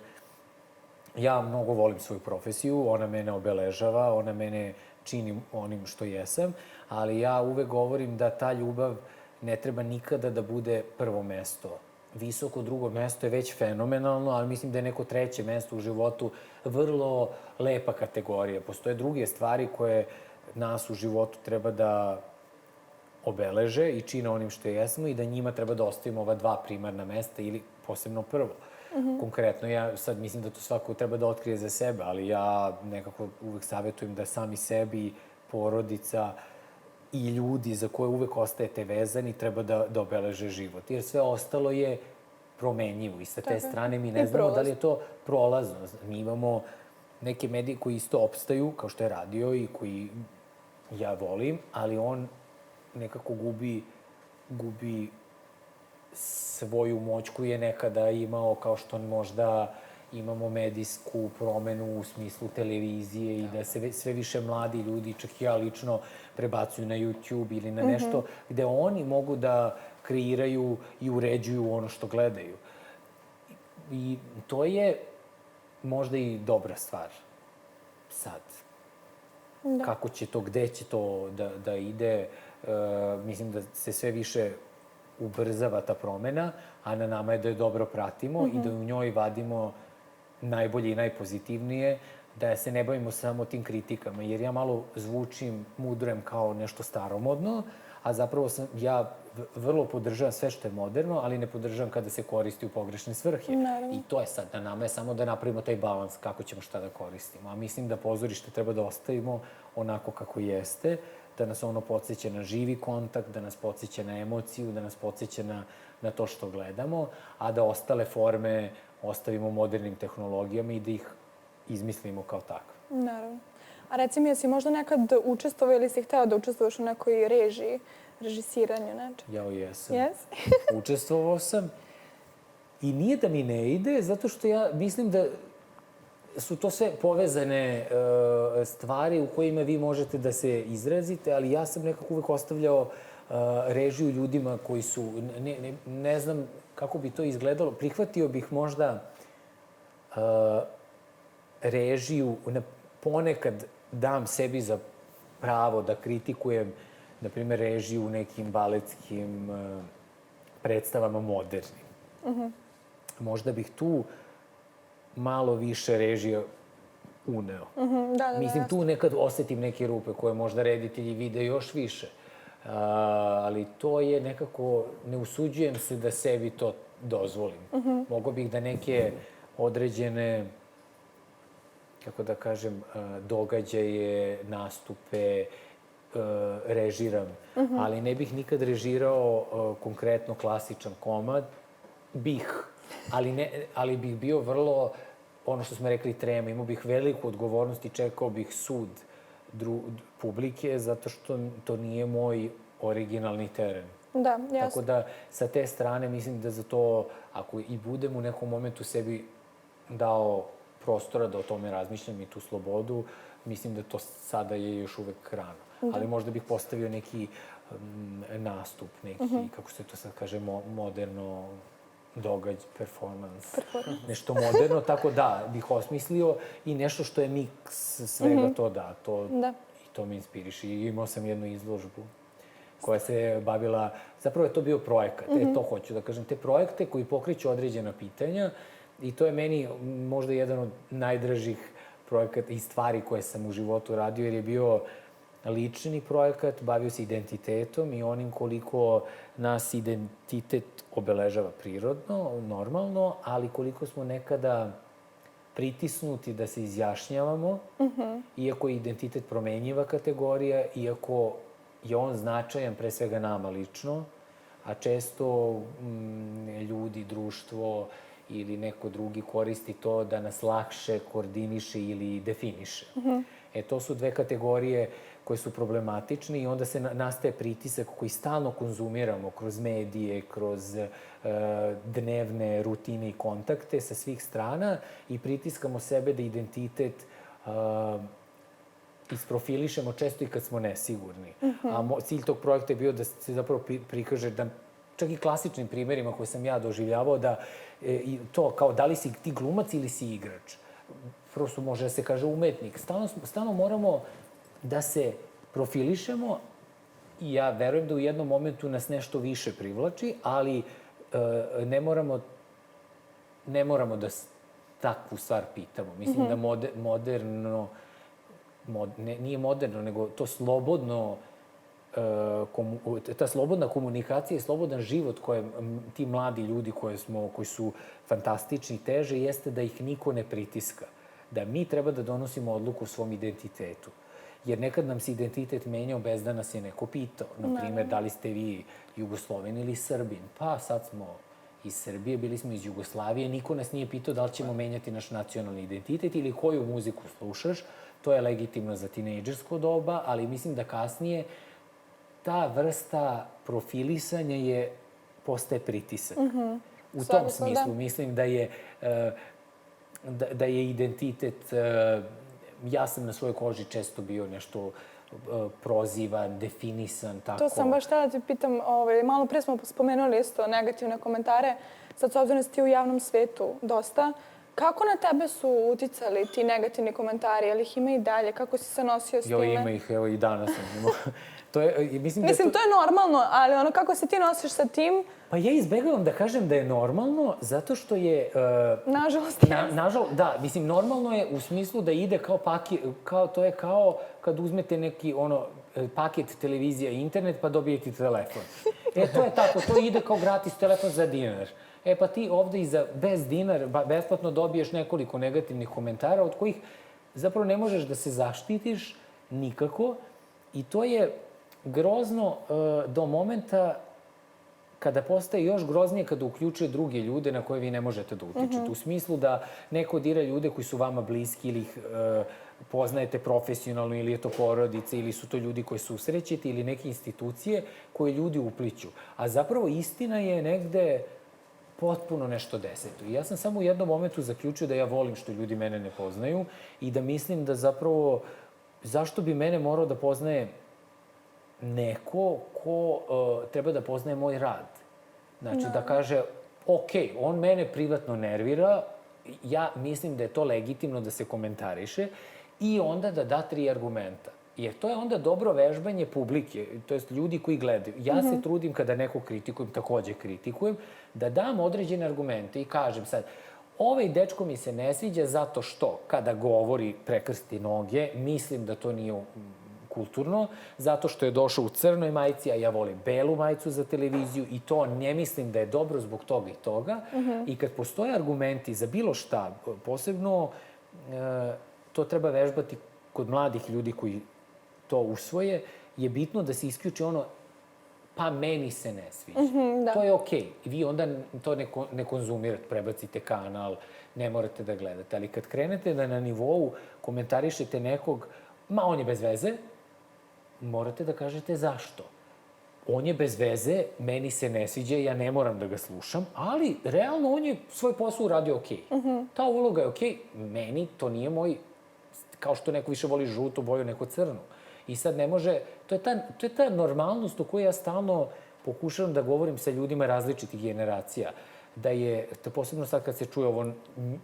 Speaker 3: ja mnogo volim svoju profesiju, ona mene obeležava, ona mene čini onim što jesam, ali ja uvek govorim da ta ljubav ne treba nikada da bude prvo mesto. Visoko drugo mesto je već fenomenalno, ali mislim da je neko treće mesto u životu vrlo lepa kategorija. Postoje druge stvari koje nas u životu treba da obeleže i čine onim što jesmo i da njima treba da ostavimo ova dva primarna mesta ili posebno prvo. Konkretno, ja sad mislim da to svako treba da otkrije za sebe, ali ja nekako uvek savjetujem da sami sebi, porodica i ljudi za koje uvek ostajete vezani treba da obeleže život. Jer sve ostalo je promenjivo i sa te strane mi ne znamo da li je to prolazno. Mi imamo neke medije koji isto opstaju, kao što je radio i koji ja volim, ali on nekako gubi svoju moć koju je nekada imao, kao što možda imamo medijsku promenu u smislu televizije i da se sve više mladi ljudi, čak i ja lično, prebacuju na YouTube ili na nešto gde oni mogu da kreiraju i uređuju ono što gledaju. I to je možda i dobra stvar sad. Da. Kako će to, gde će to da ide, mislim da se sve više ubrzava ta promena, a na nama je da je dobro pratimo i da u njoj vadimo najbolje i najpozitivnije, da se ne bavimo samo tim kritikama, jer ja malo zvučim, mudrujem kao nešto staromodno, a zapravo ja vrlo podržavam sve što je moderno, ali ne podržavam kada se koristi u pogrešne svrhe.
Speaker 1: Naravno.
Speaker 3: I to je sad, na nama je samo da napravimo taj balans kako ćemo šta da koristimo. A mislim da pozorište treba da ostavimo onako kako jeste, da nas ono podsjeća na živi kontakt, da nas podsjeća na emociju, da nas podsjeća na to što gledamo, a da ostale forme ostavimo modernim tehnologijama i da ih izmislimo kao takve.
Speaker 1: Naravno. A reci mi, jesi možda nekad učestvovao ili si hteo da učestvuješ u nekoj režisiranju nečeg?
Speaker 3: Jao, jesam.
Speaker 1: Jesi?
Speaker 3: Učestvovao sam i nije da mi ne ide, zato što ja mislim da su to sve povezane stvari u kojima vi možete da se izrazite, ali ja sam nekako uvek ostavljao režiju ljudima koji su, ne znam kako bi to izgledalo, prihvatio bih možda režiju, ponekad dam sebi za pravo da kritikujem, na primjer, režiju u nekim baletskim predstavama modernim. Možda bih tu malo više režija uneo. Mislim, tu nekad osetim neke rupe koje možda reditelji vide još više. Ali to je nekako, ne usuđujem se da sebi to dozvolim. Mogao bih da neke određene, kako da kažem, događaje, nastupe, režiram. Ali ne bih nikad režirao konkretno klasičan komad. Ali bih bio vrlo, ono što smo rekli, trema. Imao bih veliku odgovornost i čekao bih sud publike, zato što to nije moj originalni teren.
Speaker 1: Da, jasno.
Speaker 3: Tako da, sa te strane, mislim da za to, ako i budem u nekom momentu sebi dao prostora da o tome razmišljam i tu slobodu, mislim da to sada je još uvek rano. Ali možda bih postavio neki nastup, neki, kako se to sad kaže, moderno performance. Nešto moderno, tako da bih osmislio i nešto što je miks svega to i to me inspiriše. I imao sam jednu izložbu koja se bavila, zapravo je to bio projekat, to hoću da kažem, te projekte koji pokreću određena pitanja i to je meni možda jedan od najdražih projekata i stvari koje sam u životu radio, jer je bio lični projekat, bavio se identitetom i onim koliko nas identitet obeležava prirodno, normalno, ali koliko smo nekada pritisnuti da se izjašnjavamo, iako je identitet promenjiva kategorija, iako je on značajan pre svega nama lično, a često ljudi, društvo ili neko drugi koristi to da nas lakše koordiniše ili definiše. To su dve kategorije koje su problematične i onda se nastaje pritisak koji stalno konzumiramo kroz medije, kroz dnevne rutine i kontakte sa svih strana i pritiskamo sebe da identitet isprofilišemo često i kad smo nesigurni. A cilj tog projekta je bio da se zapravo prikaže da čak i klasičnim primerima koje sam ja doživljavao da to kao da li si ti glumac ili si igrač. Prosto može da se kaže umetnik. Stalno moramo da se profilišemo i ja verujem da u jednom momentu nas nešto više privlači, ali ne moramo da takvu stvar pitamo. Mislim da moderno, nije moderno, nego to slobodno, ta slobodna komunikacija i slobodan život koje ti mladi ljudi koji su fantastični teže jeste da ih niko ne pritiska. Da mi treba da donosimo odluku o svom identitetu. Jer nekad nam se identitet menjao bez da nas je neko pitao. Naprimer, da li ste vi Jugosloven ili Srbin? Pa sad smo iz Srbije, bili smo iz Jugoslavije, niko nas nije pitao da li ćemo menjati naš nacionalni identitet ili koju muziku slušaš. To je legitimno za tinejdžersko doba, ali mislim da kasnije ta vrsta profilisanja postaje pritisak. U tom smislu mislim da je identitet, ja sam na svojoj koži često bio nešto prozivan, definisan, tako.
Speaker 1: To sam baš htela da ti pitam, malo pre smo spomenuli isto negativne komentare, sad s obzirom da si ti u javnom svetu dosta, kako na tebe su uticali ti negativni komentari, ali ih ima i dalje, kako si se nosio s time?
Speaker 3: Ima ih, evo i danas sam imao.
Speaker 1: Mislim, to je normalno, ali kako se ti nosiš sa tim?
Speaker 3: Pa ja izbegavam da kažem da je normalno, zato što je...
Speaker 1: Nažalost.
Speaker 3: Da, mislim, normalno je u smislu da ide kao paket, to je kao kad uzmete neki paket televizija i internet pa dobijete telefon. To je tako, to ide kao gratis telefon za dinar. Pa ti ovde i bez dinar besplatno dobiješ nekoliko negativnih komentara od kojih zapravo ne možeš da se zaštitiš nikako i to je grozno do momenta kada postaje još groznije kada uključuje druge ljude na koje vi ne možete da utičete. U smislu da neko dira ljude koji su vama bliski ili ih poznajete profesionalno ili je to porodica ili su to ljudi koje susrećete ili neke institucije koje ljudi upliću. A zapravo istina je negde potpuno nešto deseto. I ja sam samo u jednom momentu zaključio da ja volim što ljudi mene ne poznaju i da mislim da zapravo zašto bi mene morao da poznaje neko ko treba da poznaje moj rad. Znači, da kaže, ok, on mene privatno nervira, ja mislim da je to legitimno da se komentariše i onda da da 3 argumenta. Jer to je onda dobro vežbanje publike, to jest ljudi koji gledaju. Ja se trudim kada nekog kritikujem, takođe kritikujem, da dam određene argumente i kažem sad, ovaj dečko mi se ne sviđa zato što kada govori prekrsti noge, mislim da to nije kulturno, zato što je došao u crnoj majici, a ja volim belu majicu za televiziju i to ne mislim da je dobro zbog toga i toga. I kad postoje argumenti za bilo šta, posebno to treba vežbati kod mladih ljudi koji to usvoje, je bitno da se isključi pa meni se ne sviđa. To je okej. Vi onda to ne konzumirate, prebacite kanal, ne morate da gledate. Ali kad krenete da na nivou komentarišete nekog, on je bez veze, morate da kažete zašto. On je bez veze, meni se ne sviđa, ja ne moram da ga slušam, ali realno on je svoj posao uradio okej. Ta uloga je okej, meni to nije moj, kao što neko više voli žutu boju, neko crnu. I sad ne može, to je ta normalnost u kojoj ja stalno pokušavam da govorim sa ljudima različitih generacija. Da je, posebno sad kad se čuje ovo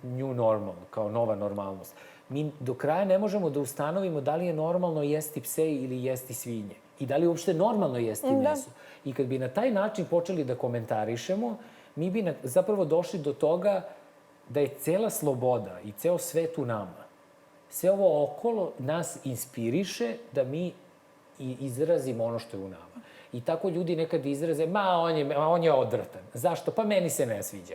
Speaker 3: new normal, kao nova normalnost, mi do kraja ne možemo da ustanovimo da li je normalno jesti pse ili jesti svinje. I da li je uopšte normalno jesti meso. I kad bi na taj način počeli da komentarišemo, mi bi zapravo došli do toga da je cela sloboda i ceo svet u nama. Sve ovo okolo nas inspiriše da mi izrazimo ono što je u nama. I tako ljudi nekad izraze, on je odvratan. Zašto? Pa meni se ne sviđa.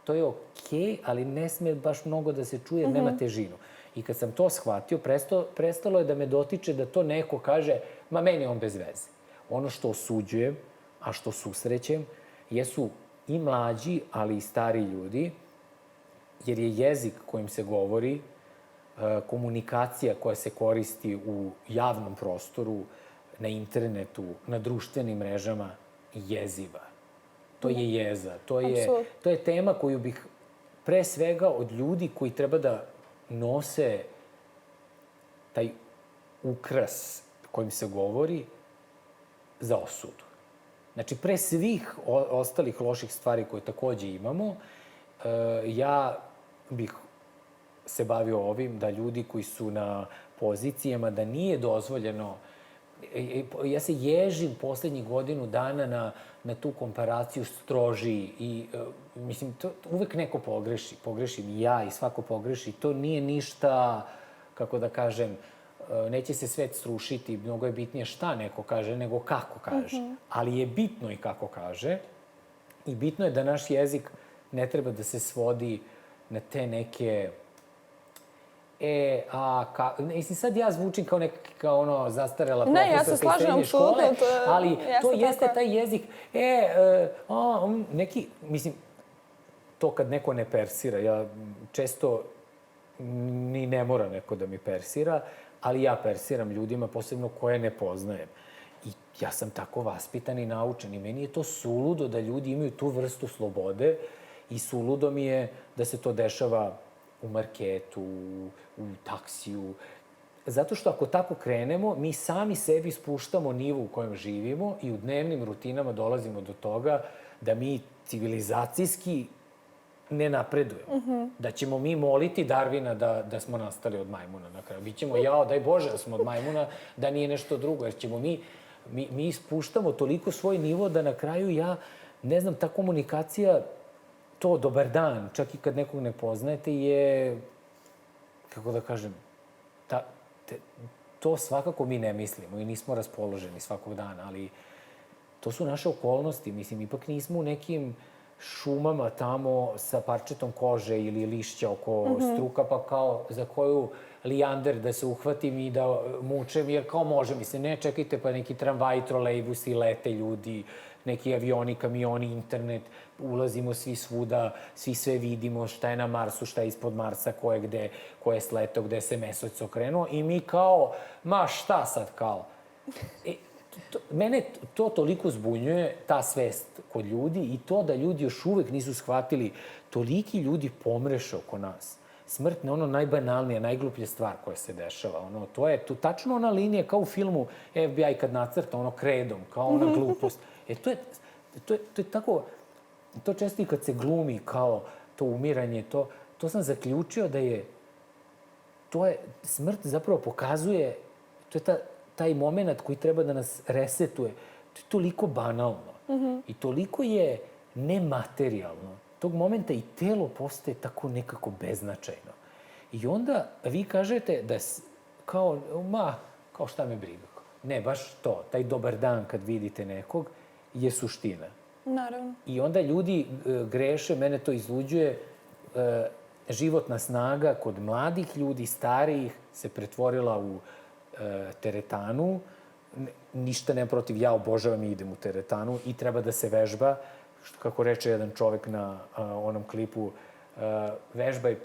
Speaker 3: to je okej, ali ne sme baš mnogo da se čuje, jer nema težinu. I kad sam to shvatio, prestalo je da me dotiče da to neko kaže, ma meni je on bez veze. Ono što osuđujem, a što susrećem, jesu i mlađi, ali i stariji ljudi, jer je jezik kojim se govori, komunikacija koja se koristi u javnom prostoru, na internetu, na društvenim mrežama, jeziva. To je jeza. To je tema koju bih pre svega od ljudi koji treba da nose taj ukras kojim se govori za osudu. Znači, pre svih ostalih loših stvari koje takođe imamo, ja bih se bavio ovim da ljudi koji su na pozicijama, da nije dozvoljeno. Ja se ježim poslednjih godinu dana na tu komparaciju strožiji i mislim, uvek neko pogreši. Pogrešim i ja i svako pogreši. To nije ništa, kako da kažem, neće se svet srušiti. Mnogo je bitnije šta neko kaže nego kako kaže. Ali je bitno i kako kaže. I bitno je da naš jezik ne treba da se svodi na te neke mislim, sad ja zvučim kao ono zastarela profesorska iz srednje škole, ali to jeste taj jezik. Neki, mislim, to kad neko ne persira, ja često ni ne mora neko da mi persira, ali ja persiram ljudima, posebno koje ne poznajem. I ja sam tako vaspitan i naučen i meni je to suludo da ljudi imaju tu vrstu slobode i suludo mi je da se to dešava u marketu, u taksiju. Zato što ako tako krenemo, mi sami sebi spuštamo nivo u kojem živimo i u dnevnim rutinama dolazimo do toga da mi civilizacijski ne napredujemo. Da ćemo mi moliti Darvina da smo nastali od majmuna na kraju. Bićemo, daj Bože da smo od majmuna, da nije nešto drugo, jer ćemo mi spuštamo toliko svoj nivo da na kraju ne znam, ta komunikacija, to dobar dan, čak i kad nekog ne poznajete, je, kako da kažem, to svakako mi ne mislimo i nismo raspoloženi svakog dana, ali to su naše okolnosti. Mislim, ipak nismo u nekim šumama tamo sa parčetom kože ili lišća oko struka, pa kao za koju lijander da se uhvatim i da mučem, jer kao može. Mislim, ne čekajte, pa neki tramvaji, trolejbusi, lete ljudi, neki avioni, kamioni, internet, ulazimo svi svuda, svi sve vidimo šta je na Marsu, šta je ispod Marsa, ko je gde, ko je sletao, gde se mesec okrenuo i mi kao, ma šta sad kao? Mene to toliko zbunjuje, ta svest kod ljudi i to da ljudi još uvek nisu shvatili, toliki ljudi pomreše oko nas. Smrt je ono najbanalnija, najgluplja stvar koja se dešava. To je tačno ona linija kao u filmu FBI kad nacrta ono kredom, kao ona glupost. To je tako, to često i kad se glumi kao to umiranje, to sam zaključio da je, smrt zapravo pokazuje, to je taj moment koji treba da nas resetuje. To je toliko banalno i toliko je nematerijalno. Tog momenta i telo postaje tako nekako beznačajno. I onda vi kažete da kao šta me briga. Ne, baš to. Taj dobar dan kad vidite nekog je suština.
Speaker 1: Naravno.
Speaker 3: I onda ljudi greše, mene to izluđuje, životna snaga kod mladih ljudi, starijih, se pretvorila u teretanu. Ništa ne protiv, ja obožavam i idem u teretanu i treba da se vežba. Kako reče jedan čovek na onom klipu, vežbaj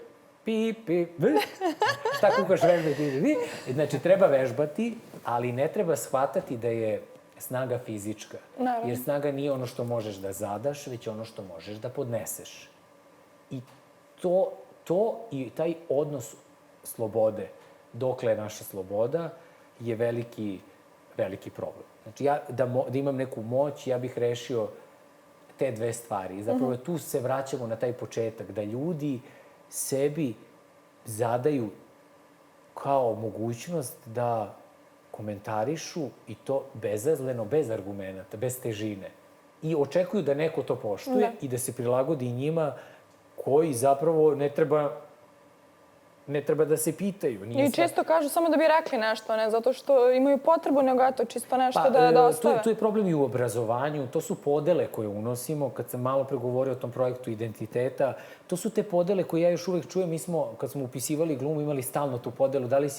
Speaker 3: šta kukaš vežbaj Znači, treba vežbati, ali ne treba shvatati da je snaga fizička. Jer snaga nije ono što možeš da zadaš, već ono što možeš da podneseš. I to i taj odnos slobode, dokle je naša sloboda, je veliki problem. Znači, ja da imam neku moć, ja bih rešio te dve stvari. Zapravo tu se vraćamo na taj početak, da ljudi sebi zadaju kao mogućnost da komentarišu i to bezazleno, bez argumenta, bez težine. I očekuju da neko to poštuje i da se prilagodi njima koji zapravo ne treba ne treba da se pitaju.
Speaker 1: I često kažu samo da bi rekli nešto, ne zato što imaju potrebu, nego eto, čisto nešto da ostave.
Speaker 3: Tu je problem i u obrazovanju, to su podele koje unosimo. Kad sam malo pregovorio o tom projektu identiteta, to su te podele koje ja još uvek čujem. Mi smo, kad smo upisivali glumu, imali stalno tu podelu. Da li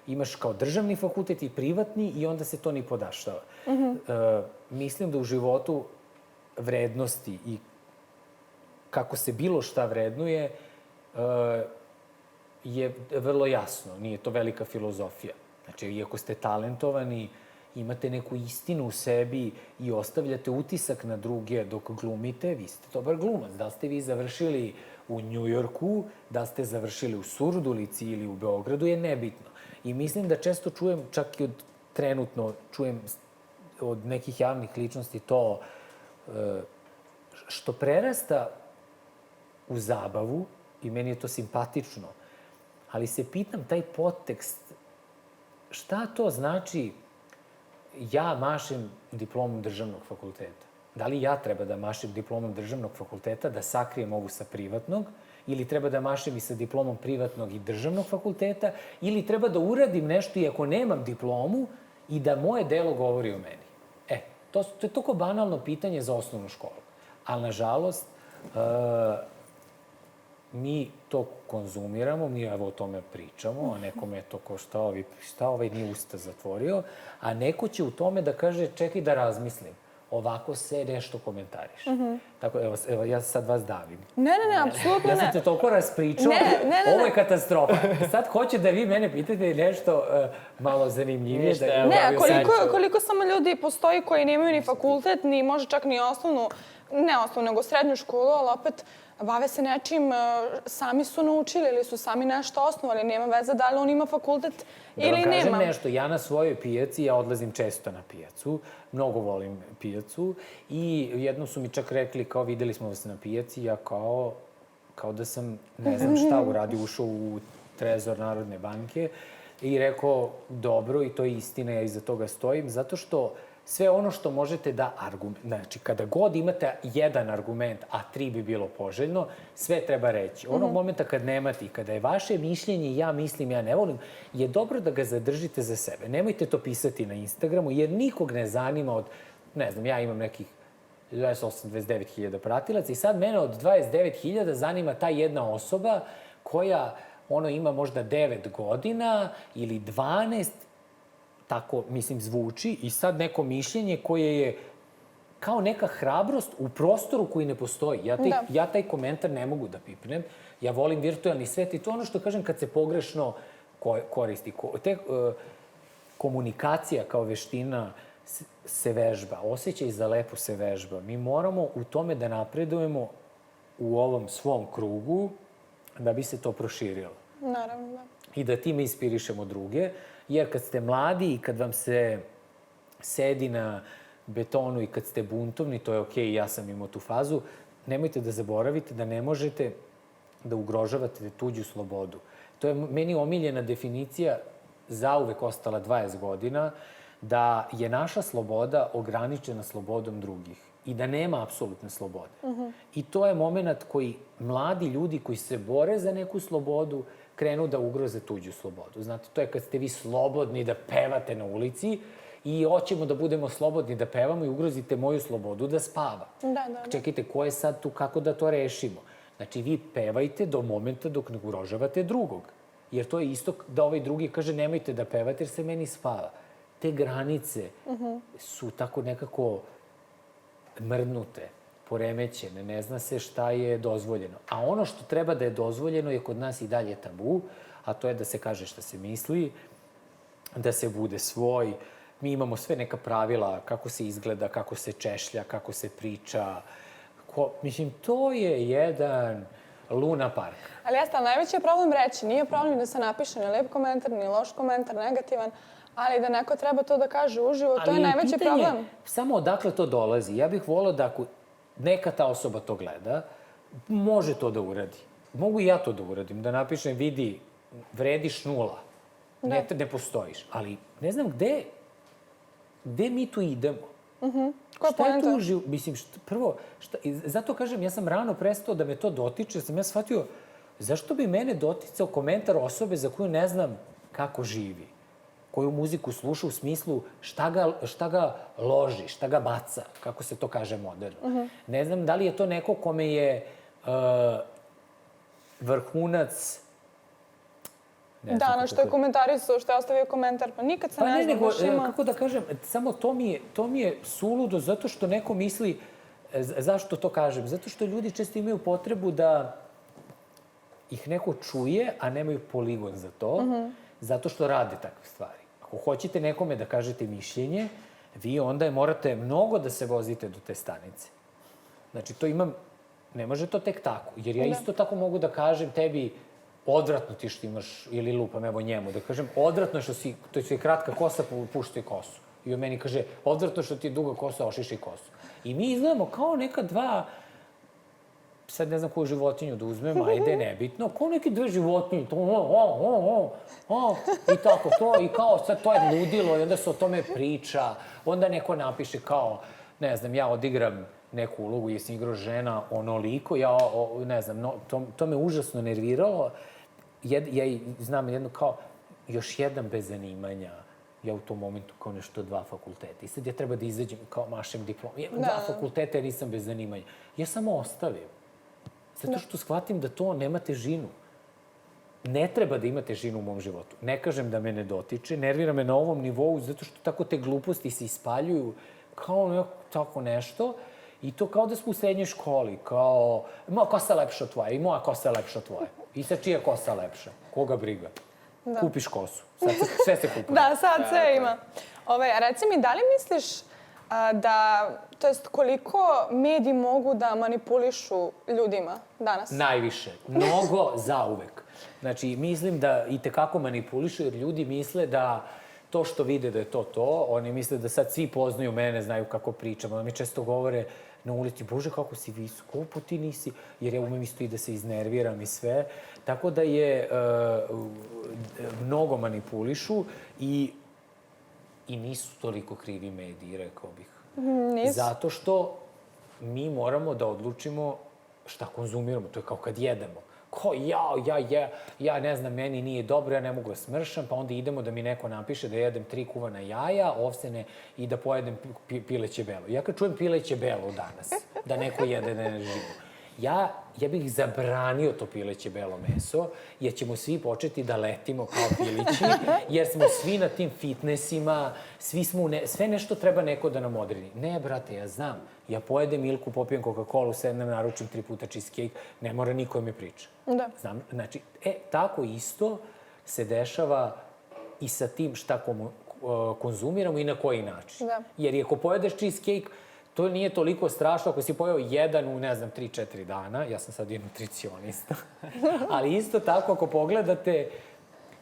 Speaker 3: imaš kao državni fakultet i privatni i onda se to ni podaštava. Mislim da u životu vrednosti i kako se bilo šta vrednuje je vrlo jasno. Nije to velika filozofija. Znači, iako ste talentovani, imate neku istinu u sebi i ostavljate utisak na druge dok glumite, vi ste dobar glumac. Da li ste vi završili u Njujorku, da ste završili u Surdulici ili u Beogradu je nebitno. I mislim da često čujem, čak i trenutno čujem od nekih javnih ličnosti to što prerasta u zabavu, i meni je to simpatično, ali se pitam taj podtekst, šta to znači ja mašem diplomom državnog fakulteta? Da li ja treba da mašem diplomom državnog fakulteta, da sakrijem ovu sa privatnog, ili treba da mašem i sa diplomom privatnog i državnog fakulteta, ili treba da uradim nešto iako nemam diplomu i da moje delo govori o meni? To je toliko banalno pitanje za osnovnu školu. Ali, nažalost, mi to konzumiramo, mi evo o tome pričamo, a nekome je to ko šta ovaj nije usta zatvorio, a neko će u tome da kaže čekaj da razmislim. Ovako se nešto komentariš. Tako, evo, ja sad vas davim.
Speaker 1: Ne, apsolutno ne.
Speaker 3: Ja sam te toliko raspričao, ovo je katastrofa. Sad hoće da vi mene pitate nešto malo zanimljivije.
Speaker 1: Ne, koliko samo ljudi postoji koji nemaju ni fakultet, ni može čak ni osnovnu, ne osnovnu, nego srednju školu, ali opet bave se nečim, sami su naučili ili su sami nešto osnovali. Nema veze da li on ima fakultet ili nema.
Speaker 3: Da vam kažem nešto, ja na svojoj pijaci, ja odlazim često na pijacu, mnogo volim pijacu i jednom su mi čak rekli kao videli smo vas na pijaci, ja kao da sam ne znam šta uradio, ušao u trezor Narodne banke i rekao dobro i to je istina, ja iza toga stojim, zato što sve ono što možete da znači kada god imate jedan argument, a 3 bi bilo poželjno, sve treba reći. Onog momenta kad nemate i kada je vaše mišljenje ja mislim, ja ne volim, je dobro da ga zadržite za sebe. Nemojte to pisati na Instagramu, jer nikog ne zanima od, ne znam, ja imam nekih 28-29 hiljada pratilaca i sad mene od 29 hiljada zanima ta jedna osoba koja ima možda 9 godina ili 12, tako, mislim, zvuči i sad neko mišljenje koje je kao neka hrabrost u prostoru koji ne postoji. Ja taj komentar ne mogu da pipnem. Ja volim virtualni svet i to ono što kažem kad se pogrešno koristi. Komunikacija kao veština se vežba. Osjećaj za lepo se vežba. Mi moramo u tome da napredujemo u ovom svom krugu da bi se to proširilo.
Speaker 1: Naravno, da.
Speaker 3: I da time inspirišemo druge. Jer kad ste mladi i kad vam se sedi na betonu i kad ste buntovni, to je okej, ja sam imao tu fazu, nemojte da zaboravite da ne možete da ugrožavate tuđu slobodu. To je meni omiljena definicija, zauvek ostala 20 godina, da je naša sloboda ograničena slobodom drugih i da nema apsolutne slobode. I to je moment koji mladi ljudi koji se bore za neku slobodu krenu da ugroze tuđu slobodu. Znate, to je kad ste vi slobodni da pevate na ulici i hoćemo da budemo slobodni da pevamo i ugrozite moju slobodu da spava.
Speaker 1: Da.
Speaker 3: Čekajte, ko je sad tu, kako da to rešimo? Znači, vi pevajte do momenta dok ne ugrožavate drugog. Jer to je isto da ovaj drugi kaže nemojte da pevate jer se meni spava. Te granice su tako nekako mrdnute, poremećene, ne zna se šta je dozvoljeno. A ono što treba da je dozvoljeno je kod nas i dalje tabu, a to je da se kaže šta se misli, da se bude svoj. Mi imamo sve neka pravila kako se izgleda, kako se češlja, kako se priča. Mislim, to je jedan Luna Park.
Speaker 1: Ali najveći je problem reći. Nije problem da se napiše ni lep komentar, ni loš komentar, negativan, ali da neko treba to da kaže uživo, to je najveći problem. Ali pitanje
Speaker 3: samo odakle to dolazi. Ja bih volio da ako neka ta osoba to gleda, može to da uradi. Mogu i ja to da uradim, da napišem, vidi, vrediš 0, ne postojiš. Ali ne znam gde mi tu idemo.
Speaker 1: Šta je tu
Speaker 3: uživo? Mislim, prvo, zato kažem, ja sam rano prestao da me to dotiče, jer sam ja shvatio, zašto bi mene doticao komentar osobe za koju ne znam kako živi? Koju muziku sluša u smislu šta ga loži, šta ga baca, kako se to kaže moderno. Ne znam da li je to neko kome je vrhunac...
Speaker 1: Da, što je komentarisao, što je ostavio komentar, pa nikad se ne znam, baš ima...
Speaker 3: Kako da kažem, samo to mi je suludo zato što neko misli... Zašto to kažem? Zato što ljudi često imaju potrebu da ih neko čuje, a nemaju poligon za to, zato što rade takve stvari. Ako hoćete nekome da kažete mišljenje, vi onda morate mnogo da se vozite do te stanice. Znači, to imam... Ne može to tek tako, jer ja isto tako mogu da kažem tebi odvratno ti što imaš, ili lupam, evo njemu, da kažem, odvratno što si, to je kratka kosa, puštaj kosu. I on meni kaže, odvratno što ti je duga kosa, ošišaj kosu. I mi izgledamo kao neka dva, sad ne znam koju životinju da uzmem, ajde, nebitno, kao neke dve životinje, to, i tako to, i kao sad to je ludilo, i onda se o tome priča, onda neko napiše kao, ne znam, ja odigram neku ulogu, jesam igrao žena onoliko, ja, ne znam, to me užasno nerviralo. Ja znam jedno kao, još jedan bez zanimanja, ja u tom momentu kao nešto 2 fakulteta. I sad ja treba da izađem kao mašem diplom. 2 fakulteta jer nisam bez zanimanja. Ja samo ostavim. Zato što shvatim da to nema težinu. Ne treba da ima težinu u mom životu. Ne kažem da me ne dotiče, nervira me na ovom nivou, zato što tako te gluposti se ispaljuju kao tako nešto. I to kao da smo u srednjoj školi, kao, moja kosa je lepša od tvoje, i moja kosa je lepša od tvoje. I sad čija kosa lepša? Koga briga? Kupiš kosu. Sve se kupuje.
Speaker 1: Da, sad sve ima. A reci mi, da li misliš da, to jest koliko mediji mogu da manipulišu ljudima danas?
Speaker 3: Najviše. Mnogo zauvek. Znači, mislim da i tekako manipulišu, jer ljudi misle da to što vide da je to, oni misle da sad svi poznaju mene, znaju kako pričam. Oni mi često govore na ulici, Bože, kako si visoko, pa ti nisi, jer ja umem isto i da se iznerviram i sve. Tako da je, mnogo manipulišu i nisu toliko krivi mediji, rekao bih.
Speaker 1: Nisu.
Speaker 3: Zato što mi moramo da odlučimo šta konzumiramo. To je kao kad jedemo. Ko, ja ne znam, meni nije dobro, ja ne mogu da smršam, pa onda idemo da mi neko napiše da jedem 3 kuvana jaja, ovsene i da pojedem pileće belo. Ja kad čujem pileće belo danas, da neko jede da ne živo, ja bih zabranio to pileće belo meso, jer ćemo svi početi da letimo kao pilići, jer smo svi na tim fitnessima, sve nešto treba neko da nam odredi. Ne, brate, ja znam. Ja pojedem Milku, popijem Coca-Colu, sednem, naručim 3 puta cheesecake, ne mora niko mi priča.
Speaker 1: Da.
Speaker 3: Znam, znači, tako isto se dešava i sa tim šta konzumiramo i na koji način.
Speaker 1: Da.
Speaker 3: Jer ako pojedeš cheesecake, to nije toliko strašno ako si pojeo jedan u, ne znam, 3-4 dana. Ja sam sad i nutricionista. Ali isto tako, ako pogledate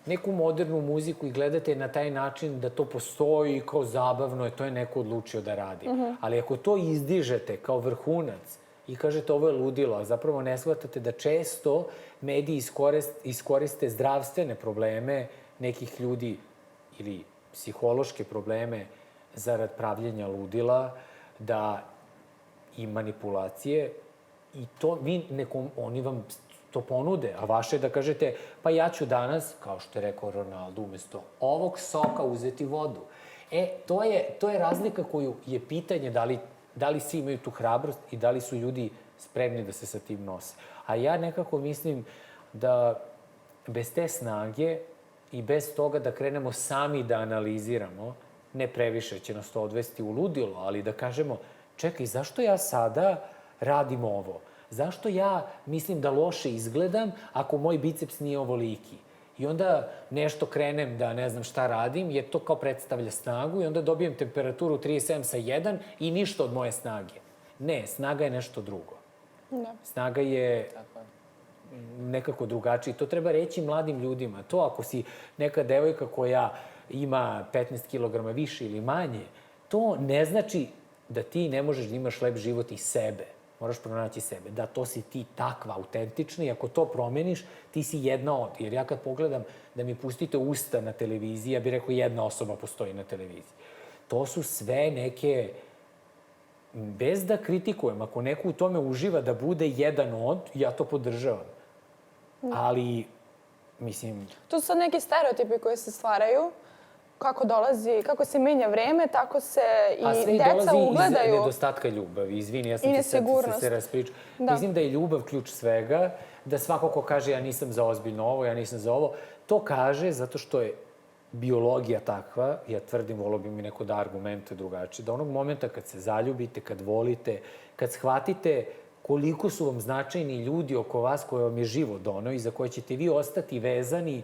Speaker 3: neku modernu muziku i gledate na taj način da to postoji kao zabavno je, to je neko odlučio da radi. Ali ako to izdižete kao vrhunac i kažete ovo je ludilo, a zapravo ne shvatate da često mediji iskoriste zdravstvene probleme nekih ljudi ili psihološke probleme zarad pravljenja ludila, da i manipulacije i to oni vam to ponude, a vaše je da kažete pa ja ću danas, kao što je rekao Ronaldo, umesto ovog soka uzeti vodu. To je razlika koju je pitanje da li svi imaju tu hrabrost i da li su ljudi spremni da se sa tim nose. A ja nekako mislim da bez te snage i bez toga da krenemo sami da analiziramo, ne previše će nas to odvesti u ludilo, ali da kažemo, čekaj, zašto ja sada radim ovo? Zašto ja mislim da loše izgledam ako moj biceps nije ovoliki? I onda nešto krenem da ne znam šta radim, jer to kao predstavlja snagu i onda dobijem temperaturu 37 sa 1 i ništa od moje snage. Ne, snaga je nešto drugo.
Speaker 1: Da.
Speaker 3: Snaga je nekako drugačiji. To treba reći mladim ljudima. To ako si neka devojka koja ima 15 kilograma više ili manje, to ne znači da ti ne možeš da imaš lep život i sebe. Moraš pronaći sebe. Da, to si ti takva, autentična i ako to promeniš, ti si jedna od. Jer ja kad pogledam da mi pustite usta na televiziji, ja bih rekao jedna osoba postoji na televiziji. To su sve neke, bez da kritikujem, ako neko u tome uživa da bude jedan od, ja to podržavam. Ali, mislim...
Speaker 1: To su sad neki stereotipi koji se stvaraju. Kako dolazi, kako se menja vreme, tako se i deca ugledaju.
Speaker 3: A sve dolazi iz nedostatka ljubavi. Izvini, ja sam ti sad se raspričao. Mislim da je ljubav ključ svega, da svako ko kaže ja nisam za ozbiljno ovo, ja nisam za ovo, to kaže zato što je biologija takva, ja tvrdim, volio bi mi neko da argumente drugačije, da onog momenta kad se zaljubite, kad volite, kad shvatite koliko su vam značajni ljudi oko vas koje vam je život doneo i za koje ćete vi ostati vezani,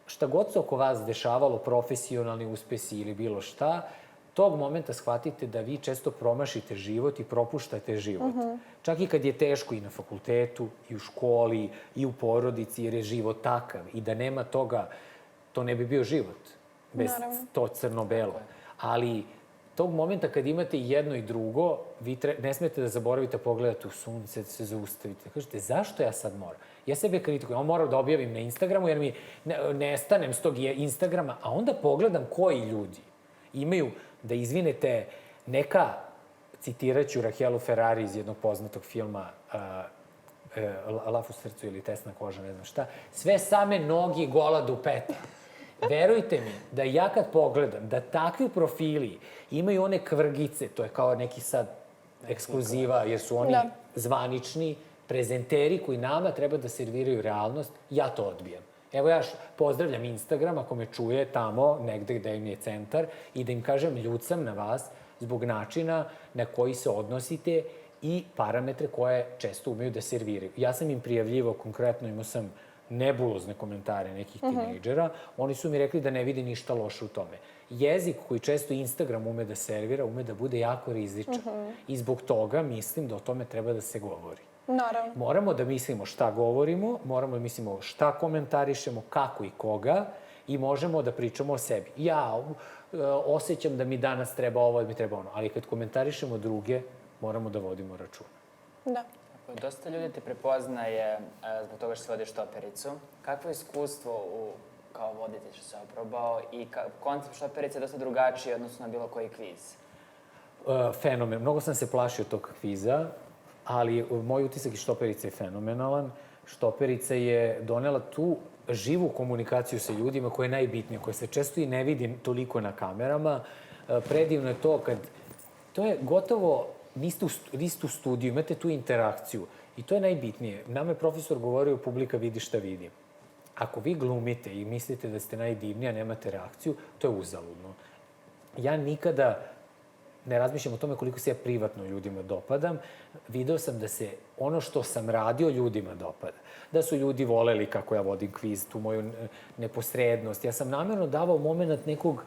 Speaker 3: šta god se oko vas dešavalo, profesionalni uspesi ili bilo šta, tog momenta shvatite da vi često promašite život i propuštate život. Čak i kad je teško i na fakultetu, i u školi, i u porodici, jer je život takav. I da nema toga, to ne bi bio život. Bez to crno-belo. Ali tog momenta kad imate jedno i drugo, vi ne smete da zaboravite pogledati u sunce, da se zaustavite. Kažete, zašto ja sad moram? Ja sebe kritikujem, on moram da objavim na Instagramu jer mi nestanem s tog Instagrama, a onda pogledam koji ljudi imaju, da izvinete, neka, citiraću Rahelu Ferrari iz jednog poznatog filma Laf u srcu ili Tesna koža, ne znam šta, sve same nogi gola dupeta. Verujte mi da ja kad pogledam da takvi profili imaju one kvrgice, to je kao neki sad ekskluziva, jer su oni zvanični prezenteri koji nama treba da serviraju realnost, ja to odbijam. Evo ja pozdravljam Instagram, ako me čuje tamo, negde gde im je centar, i da im kažem ljut sam na vas zbog načina na koji se odnosite i parametre koje često umeju da serviraju. Ja sam im prijavljivao, konkretno imao sam nebulozne komentare nekih tinejdžera, oni su mi rekli da ne vide ništa loše u tome. Jezik koji često Instagram ume da servira, ume da bude jako rizičan. I zbog toga mislim da o tome treba da se govori.
Speaker 1: Naravno.
Speaker 3: Moramo da mislimo šta govorimo, moramo da mislimo šta komentarišemo, kako i koga, i možemo da pričamo o sebi. Ja osjećam da mi danas treba ovo, da mi treba ono, ali kad komentarišemo druge, moramo da vodimo računa.
Speaker 1: Da.
Speaker 2: Dosta ljudi te prepoznaje zbog toga što se vodiš štopericu. Kakvo je iskustvo kao voditelj što se oprobao i koncept štoperice je dosta drugačiji odnosno na bilo koji kviz?
Speaker 3: Fenomen. Mnogo sam se plašio tog kviza, ali moj utisak iz štoperice je fenomenalan. Štoperica je donela tu živu komunikaciju sa ljudima koja je najbitnija, koja se često i ne vidi toliko na kamerama. Predivno je to kad... To je gotovo... Niste u studiju, imate tu interakciju. I to je najbitnije. Nama je profesor govorio, publika vidi šta vidi. Ako vi glumite i mislite da ste najdivniji, a nemate reakciju, to je uzaludno. Ja nikada ne razmišljam o tome koliko se ja privatno ljudima dopadam. Video sam da se ono što sam radio ljudima dopada. Da su ljudi voleli kako ja vodim kviz, tu moju neposrednost. Ja sam namjerno davao moment nekog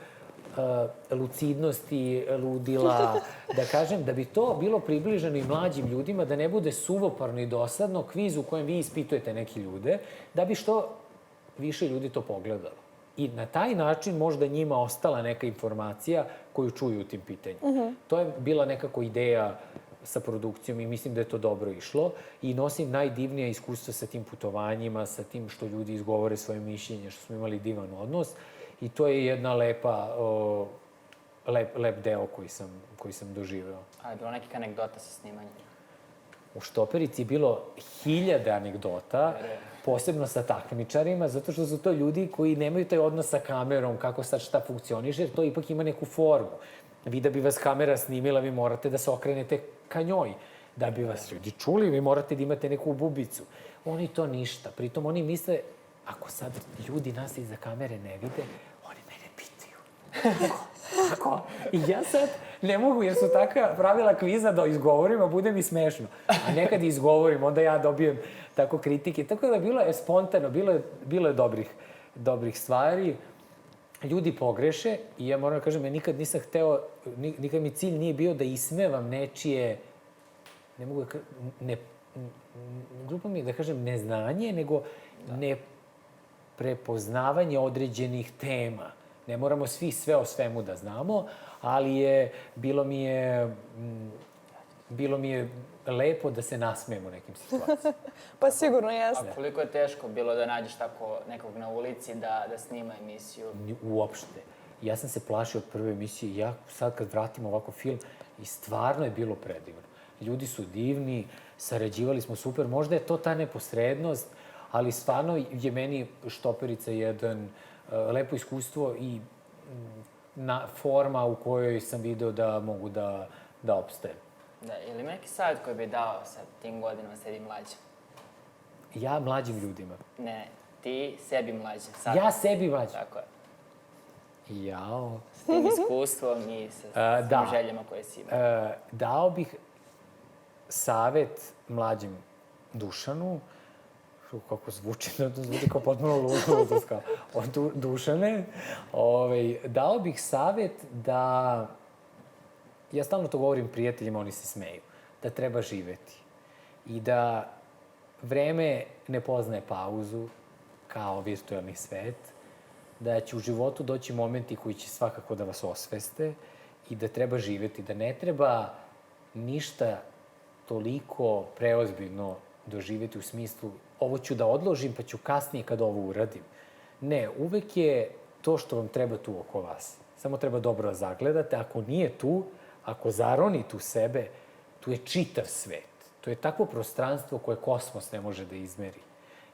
Speaker 3: lucidnosti, ludila, da kažem, da bi to bilo približeno i mlađim ljudima, da ne bude suvoparno i dosadno kviz u kojem vi ispitujete neke ljude, da bi što više ljudi to pogledalo. I na taj način možda njima ostala neka informacija koju čuju u tim pitanjima. To je bila nekako ideja sa produkcijom i mislim da je to dobro išlo. I nosim najdivnija iskustva sa tim putovanjima, sa tim što ljudi izgovore svoje mišljenje, što smo imali divan odnos. I to je jedna lep deo koji sam doživeo.
Speaker 2: A je bilo nekih anegdota sa snimanjem?
Speaker 3: U štoperici je bilo 1000 anegdota, posebno sa takmičarima, zato što su to ljudi koji nemaju taj odnos sa kamerom, kako sad šta funkcioniše, jer to ipak ima neku formu. Vi da bi vas kamera snimila, vi morate da se okrenete ka njoj. Da bi vas ljudi čuli, vi morate da imate neku bubicu. Oni to ništa. Pritom oni misle, ako sad ljudi nas iza kamere ne vide, oni mene pitaju. Kako? I ja sad ne mogu, jer su takva pravila kviza da izgovorim, a bude mi smešno. A nekad izgovorim, onda ja dobijem tako kritike. Tako da bilo je spontano, bilo je dobrih stvari. Ljudi pogreše i ja moram da kažem, ja nikad nisam hteo, nikad mi cilj nije bio da ismevam nečije, ne mogu da glupo mi je da kažem neznanje, nego neprepoznavanje određenih tema. Ne moramo svi sve o svemu da znamo, ali bilo mi je lepo da se nasmejemo nekim situacijama.
Speaker 1: Pa sigurno jeste.
Speaker 2: A koliko je teško bilo da nađeš tako nekog na ulici da snima emisiju?
Speaker 3: Uopšte. Ja sam se plašio od prve emisije. Ja sad kad vratim ovako film, i stvarno je bilo predivno. Ljudi su divni, sarađivali smo super. Možda je to ta neposrednost, ali stvarno je meni Štoperica jedan lepo iskustvo i forma u kojoj sam video da mogu da opstajem.
Speaker 2: Da, ili neki savjet koji bi dao sa tim godinama sebi mlađim?
Speaker 3: Ja mlađim ljudima.
Speaker 2: Ne, ti sebi mlađim. Sad.
Speaker 3: Ja sebi mlađim?
Speaker 2: Tako je.
Speaker 3: Jao.
Speaker 2: S tim iskustvom i sa svim željama koje si imao.
Speaker 3: Dao bih savet mlađim Dušanu, kako zvuči, to zvuči kao potpuno ludo, od Dušane. Dao bih savet da, ja stalno to govorim prijateljima, oni se smeju, da treba živeti i da vreme ne poznaje pauzu kao virtualni svet, da će u životu doći momenti koji će svakako da vas osveste i da treba živeti, da ne treba ništa toliko preozbiljno doživeti u smislu ovo ću da odložim pa ću kasnije kad ovo uradim. Ne, uvek je to što vam treba tu oko vas. Samo treba dobro da zagledate. Ako nije tu, ako zaronite u sebe, tu je čitav svet. To je takvo prostranstvo koje kosmos ne može da izmeri.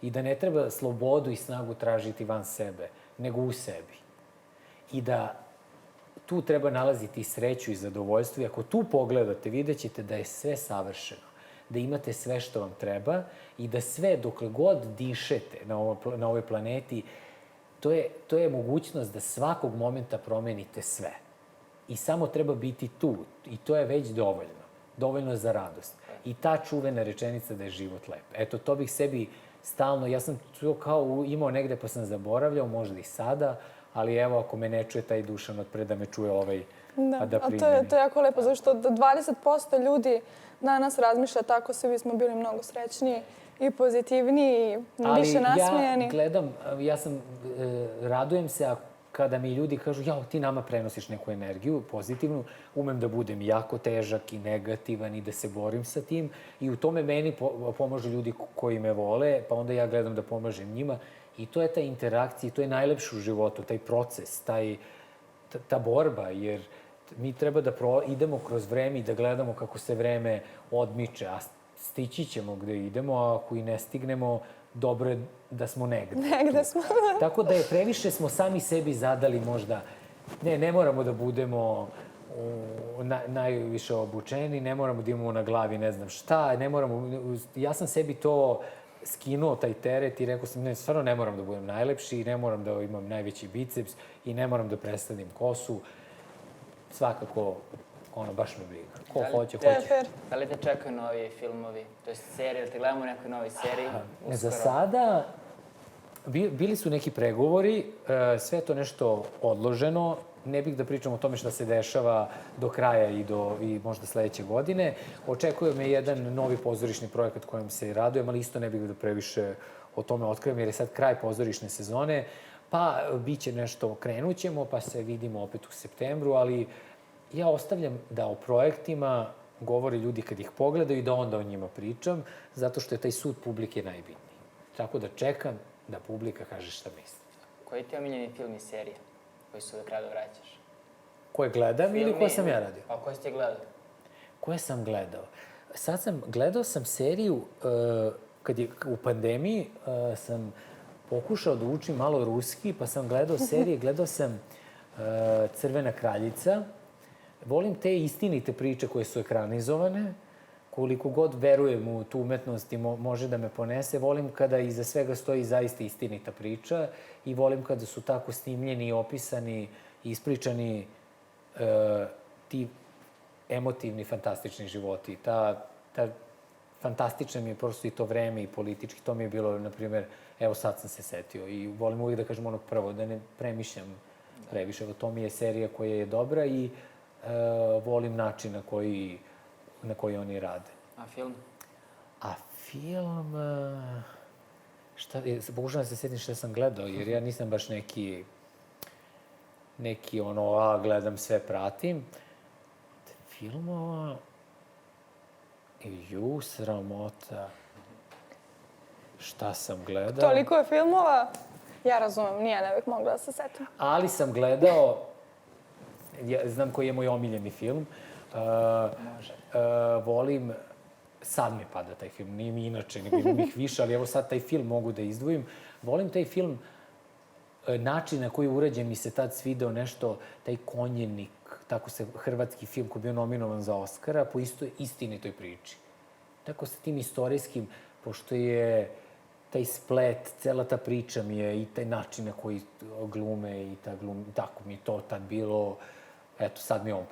Speaker 3: I da ne treba slobodu i snagu tražiti van sebe, nego u sebi. I da tu treba nalaziti sreću i zadovoljstvo. I ako tu pogledate, vidjet ćete da je sve savršeno. Da imate sve što vam treba i da sve, dokle god dišete na ovoj planeti, to je mogućnost da svakog momenta promenite sve. I samo treba biti tu. I to je već dovoljno. Dovoljno za radost. I ta čuvena rečenica da je život lep. Eto, to bih sebi stalno, ja sam to kao imao negde pa sam zaboravljao, možda i sada, ali evo, ako me ne čuje taj Dušan otpred, da me čuje ovaj, pa da primeni.
Speaker 1: To je jako lepo, zato što 20% ljudi danas razmišlja tako, svi bismo bili mnogo srećniji i pozitivniji i više nasmejani.
Speaker 3: Ali ja radujem se kada mi ljudi kažu, jao, ti nama prenosiš neku energiju pozitivnu, umem da budem jako težak i negativan i da se borim sa tim i u tome meni pomažu ljudi koji me vole, pa onda ja gledam da pomažem njima i to je ta interakcija i to je najlepše u životu, taj proces, ta borba, jer mi treba da idemo kroz vreme i da gledamo kako se vreme odmiče, a stići ćemo gde idemo, a ako i ne stignemo, dobro je da smo negde.
Speaker 1: Negde smo.
Speaker 3: Tako da je previše smo sami sebi zadali možda, ne moramo da budemo najviše obučeni, ne moramo da imamo na glavi ne znam šta, ne moramo, ja sam sebi to skinuo, taj teret i rekao sam, ne, stvarno ne moram da budem najlepši, ne moram da imam najveći biceps i ne moram da predstavim kosu. Svakako, baš me briga. Ko hoće.
Speaker 2: Da li te čekaju novi filmovi, to je serije, da te gledamo u nekoj novoj seriji?
Speaker 3: Za sada, bili su neki pregovori, sve je to nešto odloženo. Ne bih da pričam o tome šta se dešava do kraja i možda sledeće godine. Očekuje me jedan novi pozorišni projekat kojem se radujem, ali isto ne bih da previše o tome otkrivam, jer je sad kraj pozorišne sezone. Pa biće nešto, krenućemo, pa se vidimo opet u septembru, ali ja ostavljam da o projektima govore ljudi kad ih pogledaju i da onda o njima pričam, zato što je taj sud publike najbitniji. Tako da čekam da publika kaže šta misli.
Speaker 2: Koji ti je omiljeni film i serija koji se uvek rado vraćaš?
Speaker 3: Koje gledam ili koje sam ja radio?
Speaker 2: Pa koje si ti gledao?
Speaker 3: Koje sam gledao? Gledao sam seriju, kad je u pandemiji, sam pokušao da učim malo ruski, pa sam gledao serije, gledao sam Crvena kraljica. Volim te istinite priče koje su ekranizovane. Koliko god verujem u tu umetnost i može da me ponese, volim kada iza svega stoji zaista istinita priča i volim kada su tako snimljeni i opisani i ispričani ti emotivni, fantastični životi. Fantastično mi je prosto i to vreme i politički. To mi je bilo, na primjer, evo sad sam se setio i volim uvijek da kažem ono prvo, da ne premišljam previše. To mi je serija koja je dobra i volim način na koji oni rade.
Speaker 2: A film?
Speaker 3: A film... Pokušam da se sjetim šta sam gledao, jer ja nisam baš neki gledam sve, pratim. Filmova... sramota. Šta sam gledao?
Speaker 1: Toliko je filmova, ja razumem, nije ne bih mogla da se setim.
Speaker 3: Ali sam gledao, znam koji je moj omiljeni film.
Speaker 2: Može.
Speaker 3: Volim sad mi pada taj film, nije mi inače, nego imam ih više, ali evo sad taj film mogu da izdvojim. Volim taj film, način na koji je urađen mi se tad svideo nešto, taj Konjenik, tako se hrvatski film koji je bio nominovan za Oscara, po istoj istinitoj priči. Tako sa tim istorijskim, pošto je taj splet, cela ta priča mi je i taj način na koji glume i ta glum, tako mi je to tad bilo, eto, sad mi je on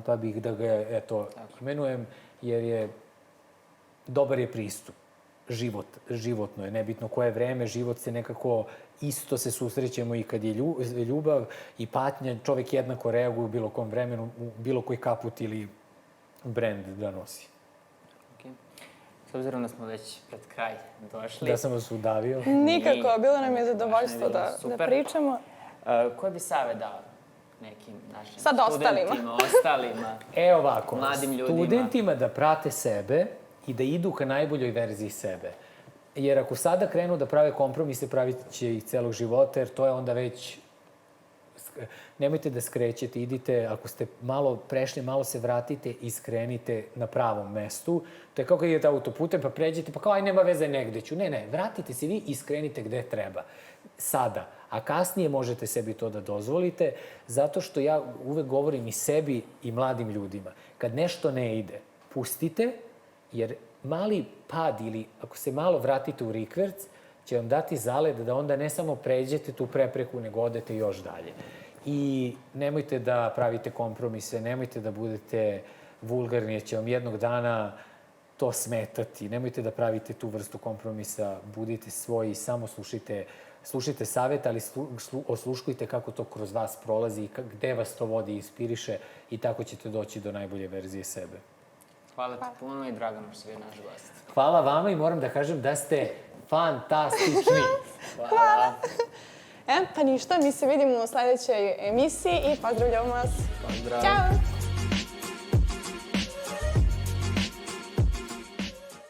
Speaker 3: pa bih da ga, eto, imenujem, jer je, dobar je pristup. Životno je, nebitno koje vreme, život se nekako, isto se susrećemo i kad je ljubav i patnja, čovek jednako reaguje u bilo kom vremenu, u bilo koji kaput ili brend da nosi.
Speaker 2: S obzirom da smo već pred kraj došli.
Speaker 3: Da sam vas udavio.
Speaker 1: Nikako, bilo nam je zadovoljstvo da pričamo.
Speaker 2: Koji bi savjet dao nekim našim
Speaker 1: Sad
Speaker 2: studentima, ostalima,
Speaker 3: ovako,
Speaker 2: mladim ljudima?
Speaker 3: Studentima da prate sebe i da idu ka najboljoj verziji sebe. Jer ako sada krenu da prave kompromise, pravit će ih celog života, jer to je onda već... Nemojte da skrećete, idite, ako ste malo prešli, malo se vratite i skrenite na pravom mestu. To je kao kad idete autoputem, pa pređete, pa kao, aj, nema veze, negde ću. Ne, vratite se vi i skrenite gde treba. Sada. A kasnije možete sebi to da dozvolite, zato što ja uvek govorim i sebi i mladim ljudima. Kad nešto ne ide, pustite, jer mali pad ili ako se malo vratite u rikverc, će vam dati zalet da onda ne samo pređete tu prepreku, nego odete još dalje. I nemojte da pravite kompromise, nemojte da budete vulgarni, jer će vam jednog dana to smetati. Nemojte da pravite tu vrstu kompromisa, budite svoji, samo slušajte savjet, ali osluškujte kako to kroz vas prolazi i gde vas to vodi i inspiriše i tako ćete doći do najbolje verzije sebe.
Speaker 2: Hvala ti puno i drago nam što si bio naš gost.
Speaker 3: Hvala vama i moram da kažem da ste fantastični.
Speaker 2: Hvala.
Speaker 1: Pa ništa, mi se vidimo u sledećoj emisiji i pozdravljamo vas.
Speaker 2: Pozdrav.
Speaker 1: Ćao!